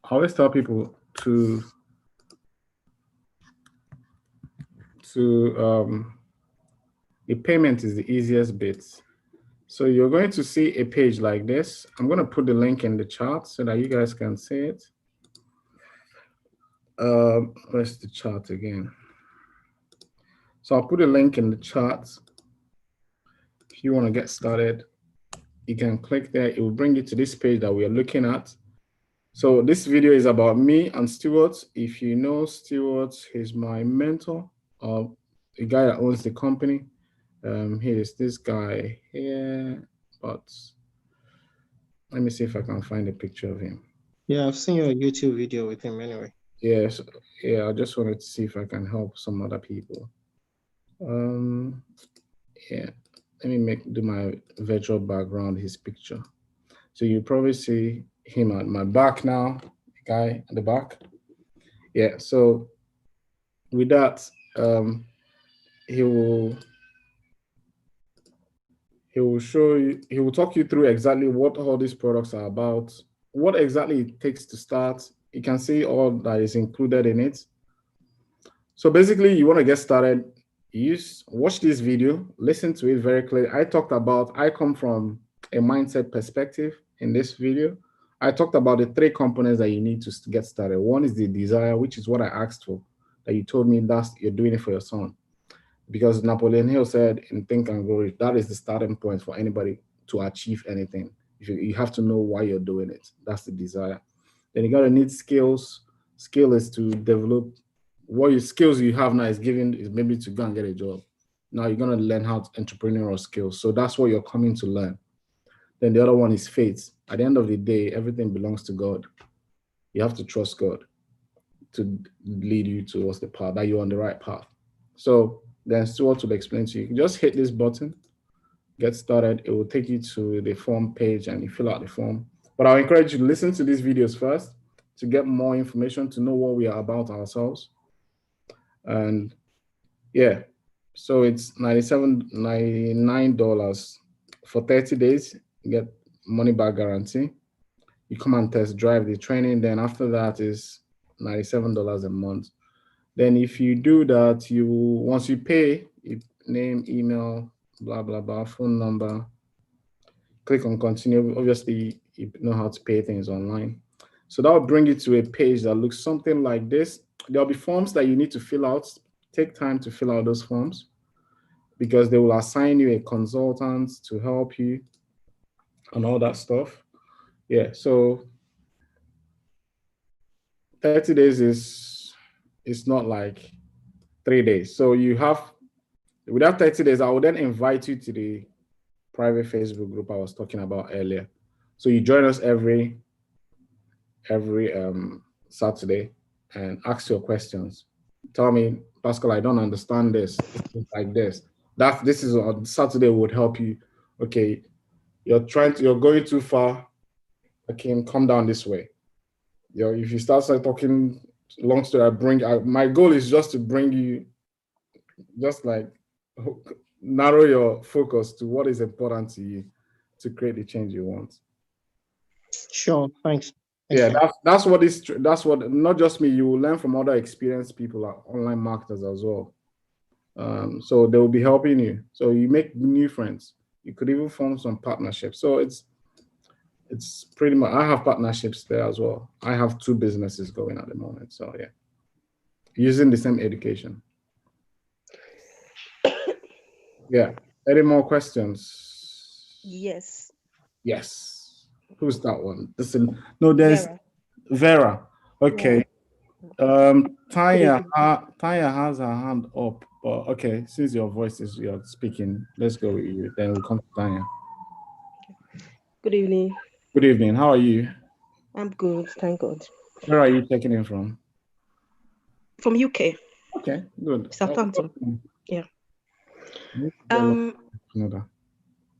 B: I always tell people the payment is the easiest bit. So you're going to see a page like this. I'm going to put the link in the chat so that you guys can see it. Where's the chart again? So I'll put a link in the chat. If you want to get started, you can click there. It will bring you to this page that we are looking at. So this video is about me and Stuart. If you know Stuart, he's my mentor, the guy that owns the company. Here is this guy here, but let me see if I can find a picture of him.
H: Yeah, I've seen your YouTube video with him anyway.
B: Yes, yeah, I just wanted to see if I can help some other people. Yeah, let me do my virtual background, his picture. So you probably see him at my back now, the guy at the back. Yeah, so with that, he will show you, he will talk you through exactly what all these products are about, what exactly it takes to start. You can see all that is included in it. So basically, you want to get started, watch this video, listen to it very clearly. I come from a mindset perspective in this video. I talked about the 3 components that you need to get started. One is the desire, which is what I asked for, that you told me you're doing it for your son. Because Napoleon Hill said in Think and Grow Rich, that is the starting point for anybody to achieve anything. You have to know why you're doing it. That's the desire. Then you got to need skills. Skill is to develop what your skills you have now is maybe to go and get a job. Now you're going to learn how to entrepreneurial skills. So that's what you're coming to learn. Then the other one is faith. At the end of the day, everything belongs to God. You have to trust God to lead you towards the path, that you're on the right path. So then Stuart will explain to you. You just hit this button, get started. It will take you to the form page and you fill out the form. But I'll encourage you to listen to these videos first to get more information, to know what we are about ourselves. And yeah, so it's $99 for 30 days. You get money back guarantee. You come and test drive the training. Then after that is $97 a month. Then if you do that, once you pay, name, email, blah, blah, blah, phone number, click on continue. Obviously, you know how to pay things online. So that will bring you to a page that looks something like this. There'll be forms that you need to fill out. Take time to fill out those forms because they will assign you a consultant to help you and all that stuff. Yeah, so 30 days is not like 3 days. So without 30 days, I will then invite you to the private Facebook group I was talking about earlier. So you join us every Saturday and ask your questions. Tell me, Pascal, I don't understand this. It's like this. This is on Saturday would help you. Okay, you're going too far. Okay, come down this way. If you start talking long story, my goal is just to bring you, just like narrow your focus to what is important to you to create the change you want.
H: Sure, thanks.
B: Yeah, that's what not just me, you will learn from other experienced people, online marketers as well. So they will be helping you. So you make new friends. You could even form some partnerships. So it's pretty much, I have partnerships there as well. I have 2 businesses going at the moment. So yeah, using the same education. Yeah. Any more questions?
I: Yes.
B: Yes. Who's that one? There's Vera. Okay.
I: Yeah.
B: Tanya has her hand up. But okay, since you're speaking, let's go with you. Then we'll come to Tanya.
I: Good evening.
B: Good evening. How are you?
I: I'm good, thank God.
B: Where are you taking in from?
I: From UK.
B: Okay, good.
I: Southampton. Yeah.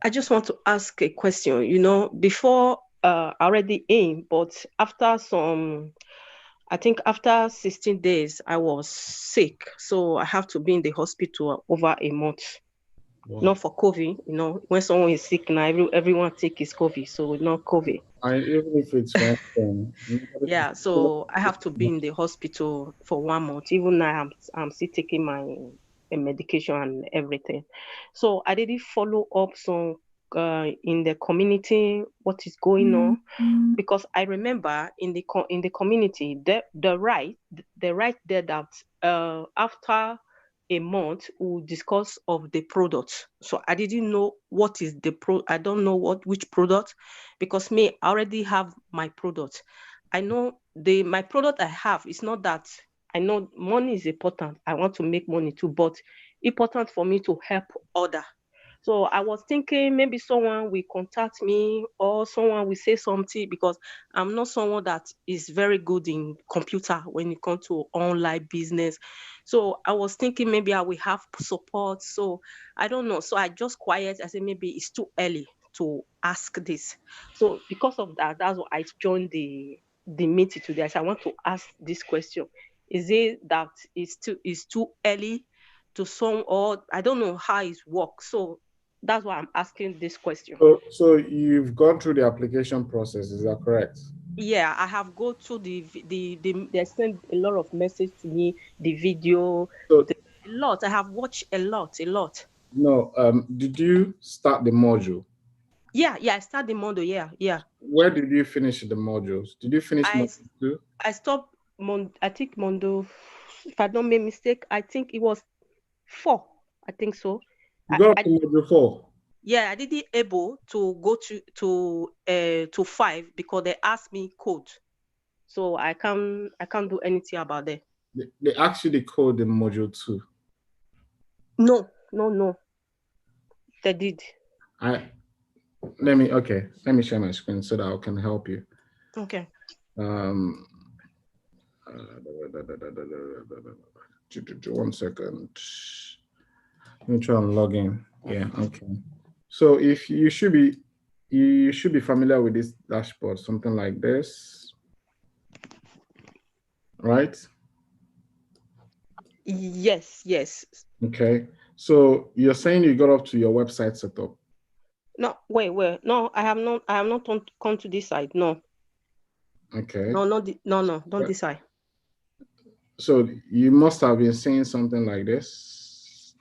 I: I just want to ask a question. Before I already in, but after I think after 16 days, I was sick. So I have to be in the hospital over a month. Wow. Not for COVID, when someone is sick now, everyone takes COVID. So not COVID.
B: Even if it's one thing.
I: Yeah, so I have to be in the hospital for 1 month. Even now, I'm still taking my medication and everything. So I didn't follow up some in the community what is going on, because I remember in the community the right there that after a month we'll discuss of the product. So I didn't know what is I don't know which product, because I already have my product. I know my product I have is not that. I know money is important. I want to make money too, but important for me to help other. So I was thinking maybe someone will contact me or someone will say something, because I'm not someone that is very good in computer when it comes to online business. So I was thinking maybe I will have support. So I don't know. So I just quiet. I said maybe it's too early to ask this. So because of that, that's why I joined the meeting today. I said I want to ask this question. Is it that it's too early to some, or I don't know how it works? So that's why I'm asking this question.
B: So you've gone through the application process, is that correct?
I: Yeah, I have go to the they sent a lot of message to me, the video,
B: So
I: a lot. I have watched a lot.
B: no, did you start the module?
I: Yeah, I started the model. Yeah.
B: Where did you finish the modules? Did you finish
I: I
B: module 2?
I: I stopped I think Mondo, if I don't make mistake, I think it was 4. I think so.
B: You got up to module 4?
I: Yeah, I didn't able to go to 5 because they asked me code. So I can't do anything about that.
B: They asked you the code in module 2.
I: No. They did.
B: Let me share my screen so that I can help you.
I: Okay.
B: One second. Let me try and log in. Yeah, okay. So if you should be familiar with this dashboard, something like this, right?
I: Yes.
B: Okay. So you're saying you got up to your website setup.
I: No, wait. No, I have not come to this side. No.
B: Okay.
I: No, don't this side.
B: So you must have been seeing something like this.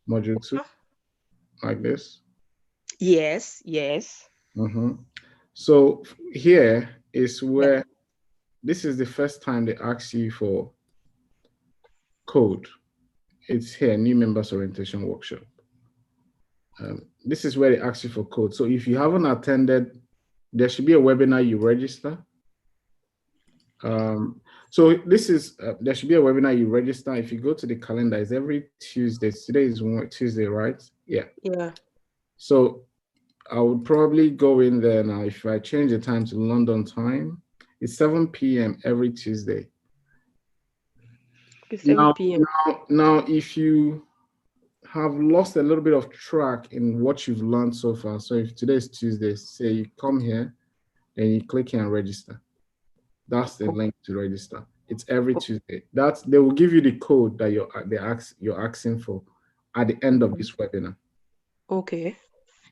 B: Module 2, like this.
I: Yes.
B: So here is where this is the first time they ask you for code. It's here, new members orientation workshop. This is where they ask you for code. So if you haven't attended, there should be a webinar you register. So this is there should be a webinar you register. If you go to the calendar, it's every Tuesday. Today is Tuesday, right? Yeah. So I would probably go in there now. If I change the time to London time, it's 7 p.m. every Tuesday.
I: Okay, 7 p.m.
B: Now, if you have lost a little bit of track in what you've learned so far, so if today is Tuesday, say you come here, then you click here and register. That's the link to register. It's every Tuesday. They will give you the code that you're asking for at the end of this webinar.
I: Okay.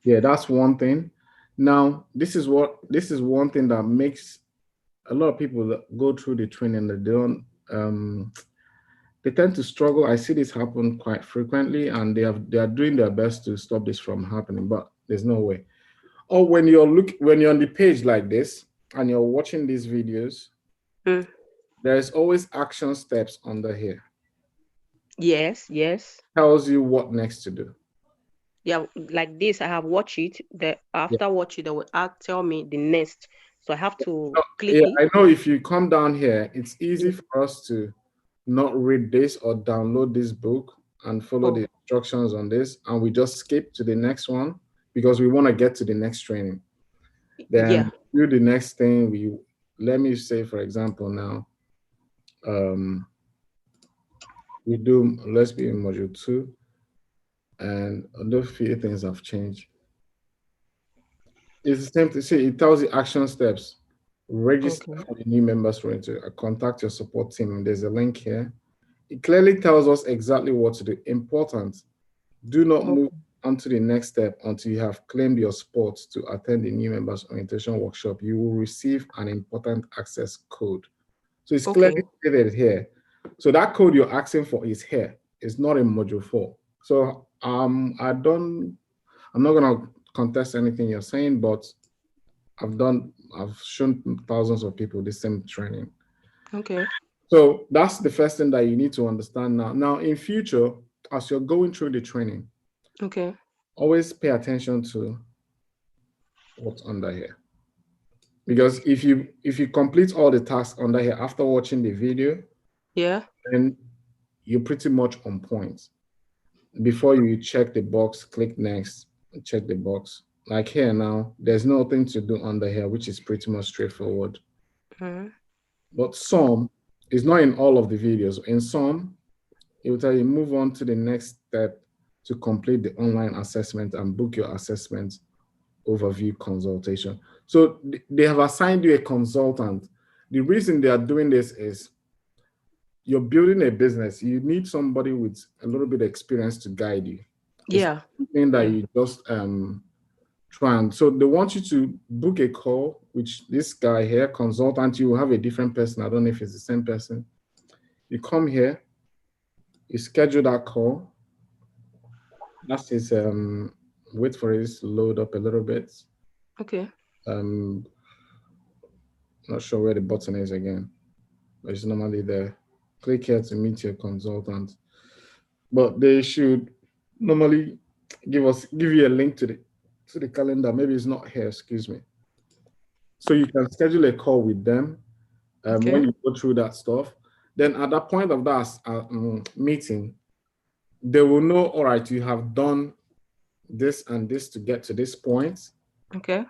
B: Yeah, that's one thing. Now, this is one thing that makes a lot of people that go through the training that they don't they tend to struggle. I see this happen quite frequently, and they are doing their best to stop this from happening, but there's no way. Or when you're on the page like this and you're watching these videos, there's always action steps under here.
I: Yes.
B: Tells you what next to do.
I: Yeah, like this, I have watched it. After watching, they will tell me the next. So I have to click it.
B: I know if you come down here, it's easy for us to not read this or download this book and follow the instructions on this, and we just skip to the next one because we want to get to the next training. Then do the next thing. Let me say, for example, now let's be in module 2, and although a few things have changed, it's the same to say. It tells you action steps. Register for the new members for contact your support team. There's a link here. It clearly tells us exactly what to do. Important. Do not move on to the next step until you have claimed your spot to attend the new members orientation workshop. You will receive an important access code. So it's clearly stated here. So that code you're asking for is here. It's not in module 4. So I'm not gonna contest anything you're saying, but I've shown thousands of people the same training.
I: Okay.
B: So that's the first thing that you need to understand now. Now, in future, as you're going through the training, always pay attention to what's under here. Because if you complete all the tasks under here after watching the video, then you're pretty much on point. before you check the box, click next, check the box. Like here now, there's nothing to do under here, which is pretty much straightforward. But some is not in all of the videos. In some, it will tell you move on to the next step to complete the online assessment and book your assessment overview consultation. So they have assigned you a consultant. The reason they are doing this is you're building a business. You need somebody with a little bit of experience to guide you.
I: Yeah.
B: It's something that you just try and, so they want you to book a call, which this guy here, consultant, you will have a different person. I don't know if it's the same person. You come here, you schedule that call. That's his, wait for it to load up a little bit.
I: Okay.
B: Not sure where the button is again, but it's normally there. Click here to meet your consultant. But they should normally give you a link to the calendar. Maybe it's not here, excuse me. So you can schedule a call with them when you go through that stuff. Then at that point of that meeting, they will know, all right, you have done this and this to get to this point.
I: Okay.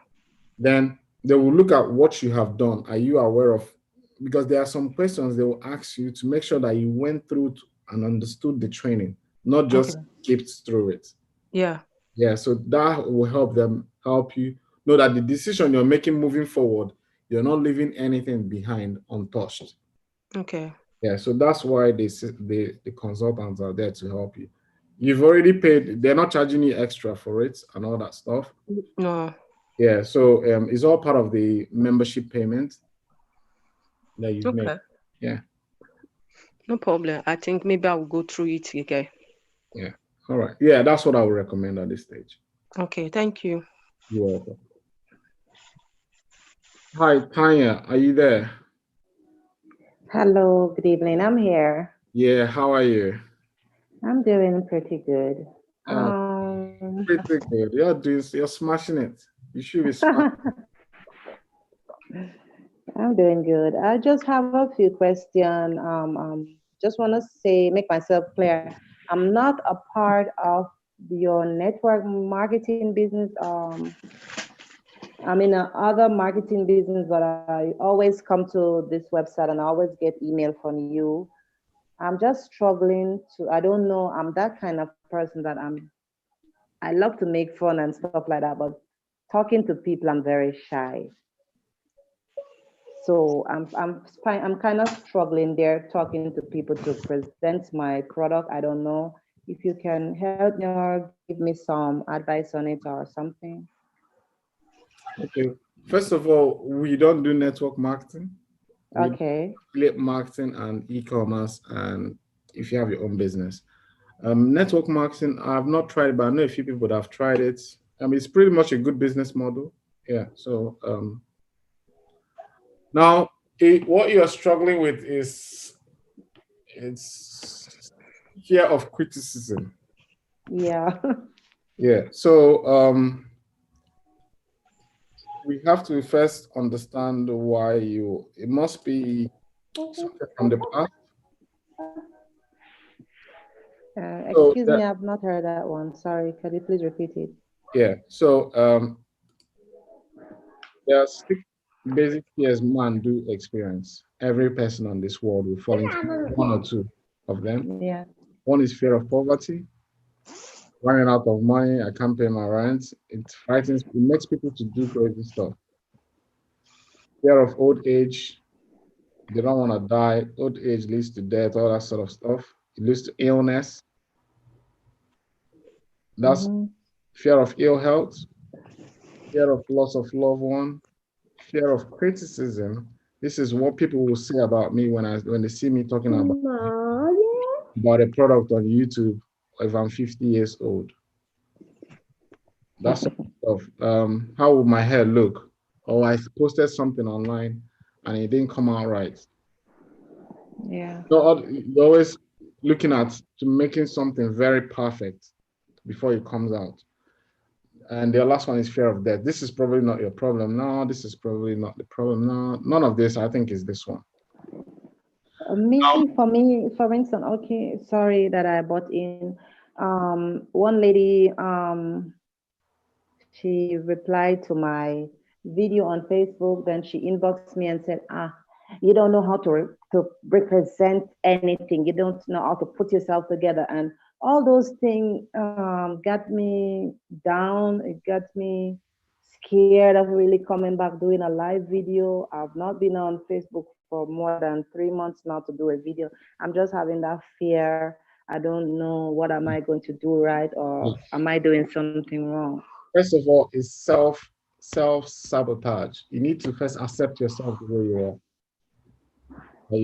B: Then they will look at what you have done. Are you aware of, because there are some questions they will ask you to make sure that you went through and understood the training, not just skipped through it.
I: Yeah.
B: Yeah, so that will help you know that the decision you're making moving forward, you're not leaving anything behind untouched.
I: Okay.
B: Yeah, so that's why the consultants are there to help you. You've already paid, they're not charging you extra for it and all that stuff.
I: No.
B: Yeah, so it's all part of the membership payment that you've made. Yeah.
I: No problem. I think maybe I will go through it again.
B: Yeah. All right. Yeah, that's what I would recommend at this stage.
I: Okay, thank you.
B: You're welcome. Hi, Tanya, are you there?
J: Hello, good evening. I'm here.
B: Yeah, how are you?
J: I'm doing pretty good.
B: Pretty good. You're smashing it. You should be smashing it.
J: I'm doing good. I just have a few questions. Just want to make myself clear. I'm not a part of your network marketing business. I'm in another marketing business, but I always come to this website and I always get email from you. I'm just struggling I don't know, I'm that kind of person that I love to make fun and stuff like that, but talking to people, I'm very shy. So I'm kind of struggling there, talking to people to present my product. I don't know if you can help me or give me some advice on it or something.
B: Okay. First of all, we don't do network marketing.
J: Okay.
B: Affiliate marketing and e-commerce, and if you have your own business. Network marketing, I've not tried it, but I know a few people that have tried it. It's pretty much a good business model. Yeah. So now what you're struggling with is it's fear of criticism.
J: Yeah.
B: Yeah. So we have to first understand why it must be something from the past.
J: Excuse me, I've not heard that one. Sorry, can you please repeat it?
B: Yeah, so there are 6 basic fears man do experience. Every person on this world will fall into 1 or 2 of them.
J: Yeah.
B: One is fear of poverty, running out of money, I can't pay my rent. It frightens, it makes people to do crazy stuff. Fear of old age, they don't want to die. Old age leads to death, all that sort of stuff. It leads to illness. That's fear of ill health, fear of loss of loved one, fear of criticism. This is what people will say about me when they see me talking about a product on YouTube if I'm 50 years old. That's stuff. How will my hair look? Or I posted something online and it didn't come out right.
J: Yeah.
B: So you're always looking at making something very perfect before it comes out. And the last one is fear of death. This is probably not your problem. No, this is probably not the problem. No, none of this, I think, is this one.
J: For instance, okay, sorry that I bought in. One lady, she replied to my video on Facebook, then she inboxed me and said, you don't know how to represent anything. You don't know how to put yourself together. And all those things got me down. It got me scared of really coming back doing a live video. I've not been on Facebook for more than 3 months now to do a video. I'm just having that fear. I don't know, what am I going to do right, or am I doing something wrong?
B: First of all, is self-sabotage. You need to first accept yourself the way you are. Or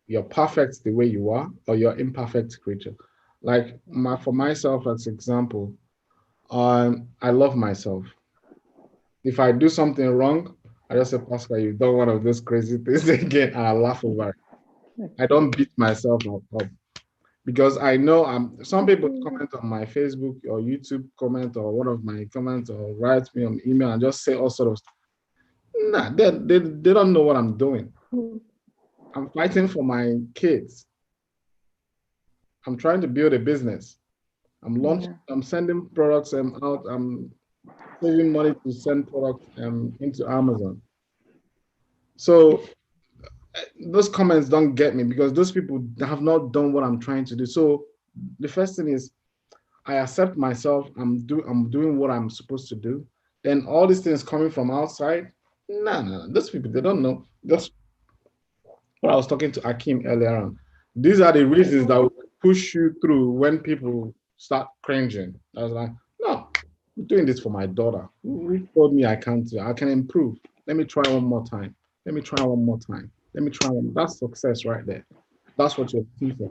B: you're perfect the way you are, or you're imperfect creature. Like for myself, as example, I love myself. If I do something wrong, I just say, Pascal, you've done one of those crazy things again, and I laugh over it. I don't beat myself up because I know some people comment on my Facebook or YouTube comment or one of my comments or write me on email and just say all sort of stuff. Nah, they don't know what I'm doing. I'm fighting for my kids. I'm trying to build a business. I'm launching, I'm sending products out. I'm saving money to send products into Amazon. So those comments don't get me because those people have not done what I'm trying to do. So the first thing is I accept myself. I'm doing what I'm supposed to do. Then all these things coming from outside, no. Those people, they don't know. That's what I was talking to Akim earlier on. These are the reasons that will push you through when people start cringing. I was like, no, I'm doing this for my daughter. Who told me I can't do it? I can improve. Let me try one more time. Let me try one more time. Let me try one. That's success right there. That's what you're looking for.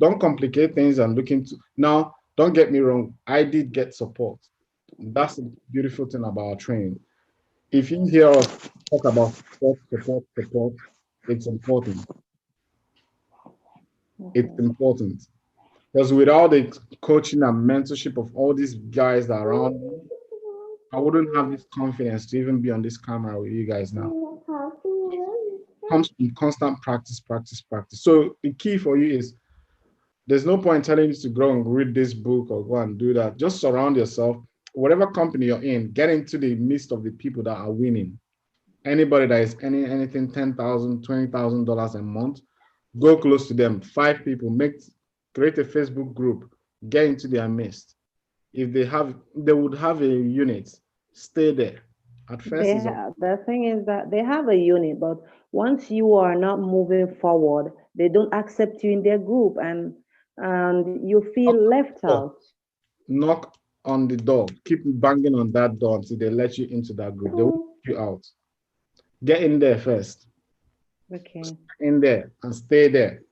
B: Don't complicate things and look into. Now, don't get me wrong. I did get support. That's the beautiful thing about training. If you hear us talk about support, it's important. It's important. Because without the coaching and mentorship of all these guys that are around me, I wouldn't have this confidence to even be on this camera with you guys now. It comes from constant practice. So the key for you is there's no point telling you to go and read this book or go and do that. Just surround yourself. Whatever company you're in, get into the midst of the people that are winning. Anybody that is anything $10,000, $20,000 a month, go close to them. 5 people, create a Facebook group, get into their midst. If they would have a unit, stay there. At first,
J: the thing is that they have a unit, but once you are not moving forward, they don't accept you in their group, and you feel left out.
B: Knock on the door. Keep banging on that door until they let you into that group. They will let you out. Get in there first.
J: Okay.
B: In there and stay there.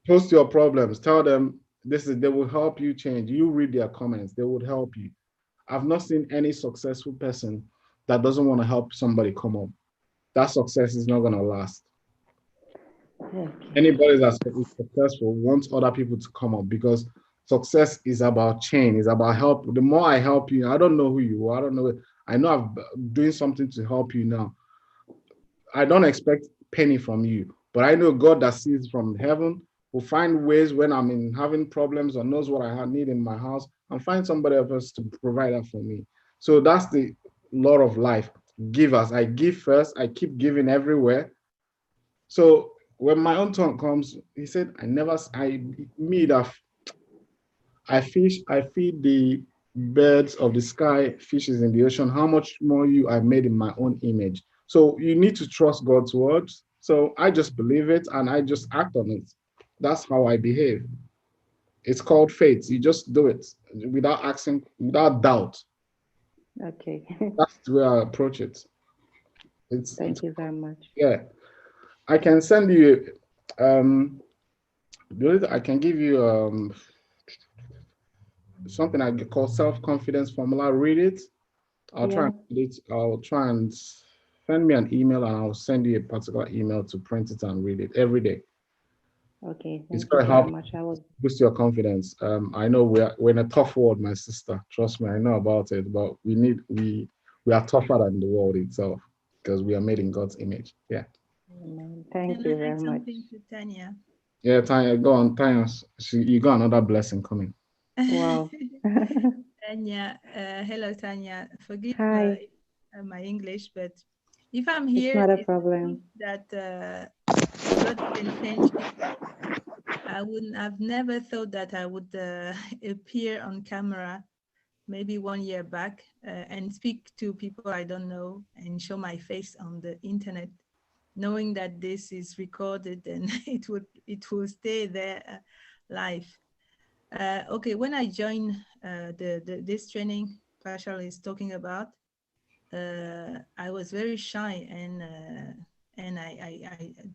B: Post your problems. Tell them they will help you change. You read their comments. They would help you. I've not seen any successful person that doesn't want to help somebody come up. That success is not going to last. Okay. Anybody that's successful wants other people to come up because success is about change. It's about help. The more I help you, I don't know who you are. I don't know. I know I'm doing something to help you now. I don't expect penny from you, but I know God that sees from heaven will find ways when I'm having problems or knows what I need in my house and find somebody else to provide that for me. So that's the law of life. Givers. I give first. I keep giving everywhere. So when my own turn comes, he said, I feed the birds of the sky, fishes in the ocean. How much more I made in my own image. So you need to trust God's words. So I just believe it and I just act on it. That's how I behave. It's called faith. You just do it without asking, without doubt.
J: Okay.
B: That's the way I approach it.
J: Thank you very much.
B: Yeah. I can send you, I can give you something I call self-confidence formula. Read it. I'll try and send me an email and I'll send you a particular email to print it and read it every day.
J: Okay,
B: it's going to help boost your confidence. I know we're in a tough world, my sister. Trust me, I know about it, but we are tougher than the world itself because we are made in God's image. Yeah.
J: Thank you very much.
G: Something to Tanya.
B: Yeah, Tanya, go on, Tanya. You got another blessing coming.
J: Wow.
G: Tanya, hello Tanya. Forgive
J: Hi.
G: my English, but if I'm
J: It's
G: here,
J: not a
G: it
J: problem.
G: means that God can change people. I've never thought that I would appear on camera maybe 1 year back and speak to people I don't know and show my face on the internet, knowing that this is recorded and it will stay there live. Okay, when I joined this training Partial is talking about, I was very shy and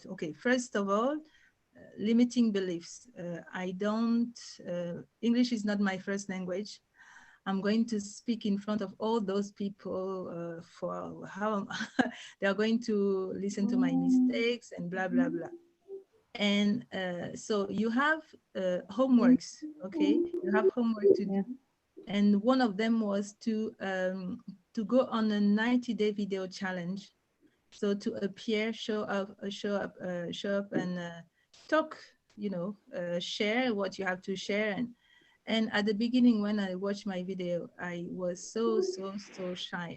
G: okay, first of all, limiting beliefs. I don't, English is not my first language. I'm going to speak in front of all those people for how they are going to listen to my mistakes and blah, blah, blah. And so you have homeworks, okay? You have homework to do. And one of them was to go on a 90-day video challenge. So to appear, show up and talk, you know, share what you have to share. And at the beginning, when I watched my video, I was so shy.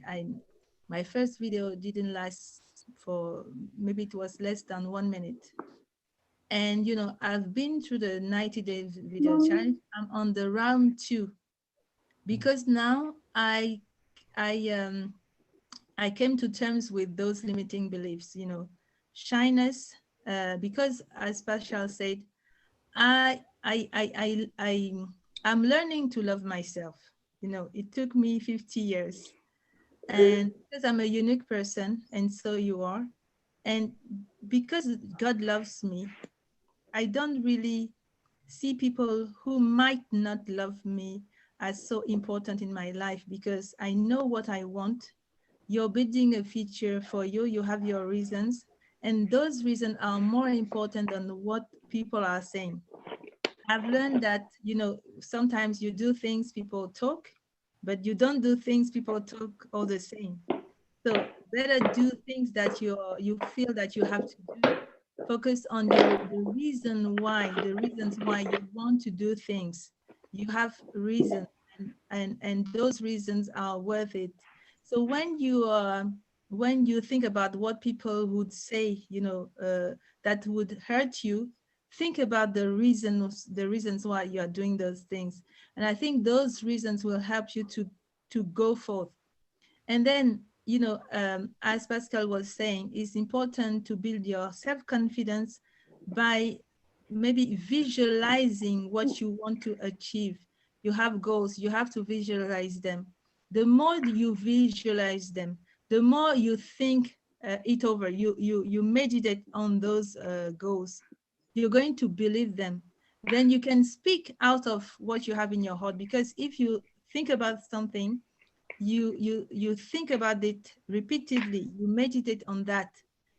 G: My first video didn't last for, maybe it was less than 1 minute. And, you know, I've been through the 90-day video challenge. I'm on the round 2 because now I came to terms with those limiting beliefs, you know, shyness, because as Pascal said, I'm learning to love myself. You know, it took me 50 years. And because I'm a unique person, and so you are, and because God loves me, I don't really see people who might not love me as so important in my life because I know what I want. You're building a feature for you, you have your reasons, and those reasons are more important than what people are saying. I've learned that, you know, sometimes you do things people talk, but you don't do things people talk all the same. So better do things that you feel that you have to do. Focus on the reasons why you want to do things. You have reasons, and those reasons are worth it. So when you think about what people would say, you know, that would hurt you, think about the reasons why you are doing those things. And I think those reasons will help you to go forth. And then, you know, as Pascal was saying, it's important to build your self-confidence by maybe visualizing what you want to achieve. You have goals, you have to visualize them. The more you visualize them, the more you think it over, you meditate on those goals, you're going to believe them. Then you can speak out of what you have in your heart, because if you think about something, you think about it repeatedly, you meditate on that,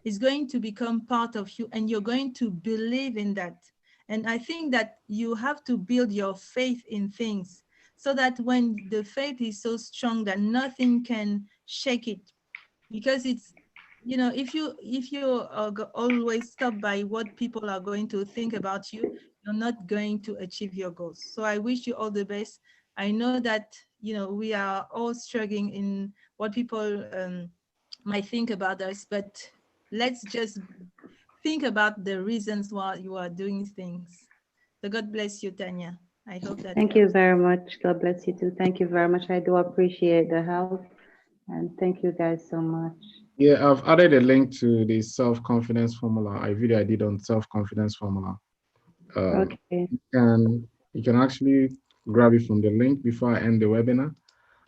G: it's going to become part of you and you're going to believe in that. And I think that you have to build your faith in things so that when the faith is so strong that nothing can shake it, because it's, you know, if you always stop by what people are going to think about you, you're not going to achieve your goals. So I wish you all the best. I know that, you know, we are all struggling in what people might think about us, but let's just think about the reasons why you are doing things. So God bless you, Tanya. I hope that
J: Thank you very much. God bless you too. Thank you very much. I do appreciate the help. And thank you guys so much.
B: Yeah, I've added a link to the self-confidence formula, a video I did on self-confidence formula.
J: Okay.
B: You can actually grab it from the link before I end the webinar.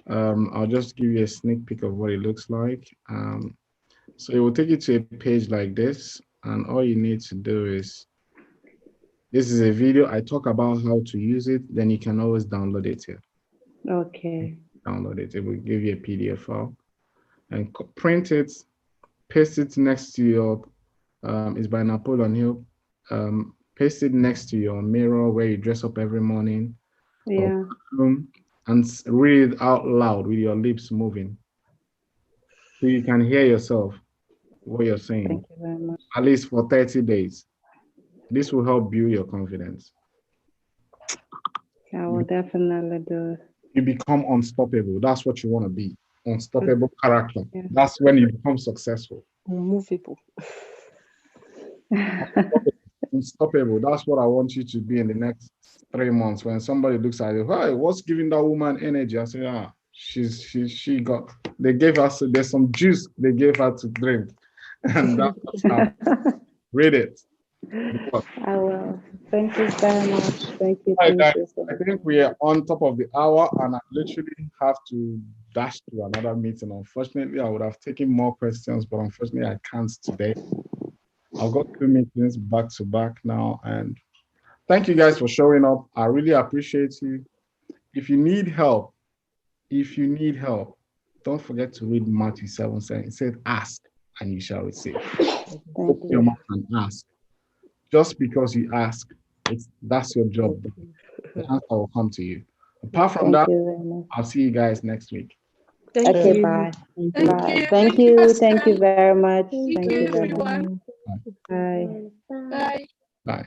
B: I'll just give you a sneak peek of what it looks like. So it will take you to a page like this, and all you need to do is, this is a video. I talk about how to use it, then you can always download it here.
J: Okay.
B: Download it. It will give you a PDF file and print it, paste it next to your, it's by Napoleon Hill. Paste it next to your mirror where you dress up every morning.
J: Yeah.
B: And read it out loud with your lips moving. So you can hear yourself, what you're saying.
J: Thank you very much.
B: At least for 30 days. This will help build your confidence.
J: I will definitely do it.
B: You become unstoppable. That's what you want to be. Unstoppable character.
J: Yeah.
B: That's when you become successful.
I: Unmovable.
B: Unstoppable. That's what I want you to be in the next 3 months. When somebody looks at you, hey, what's giving that woman energy? I say, she got, they gave us, there's some juice they gave her to drink. And that's how. Read it.
J: I will. Thank you very much. Thank you.
B: Right,
J: Thank
B: guys,
J: you so
B: I
J: much.
B: think we are on top of the hour, and I literally have to dash to another meeting. Unfortunately, I would have taken more questions, but unfortunately, I can't today. I've got 2 meetings back to back now, and thank you guys for showing up. I really appreciate you. If you need help, don't forget to read Matthew 7:7. It said, "Ask, and you shall receive." Open your mouth and ask. Just because you ask, that's your job. The answer will come to you. Apart from that, I'll see you guys next week.
J: Okay, bye. Bye. Thank you. Thank you very much. Thank you very much. Bye.
F: Bye.
B: Bye.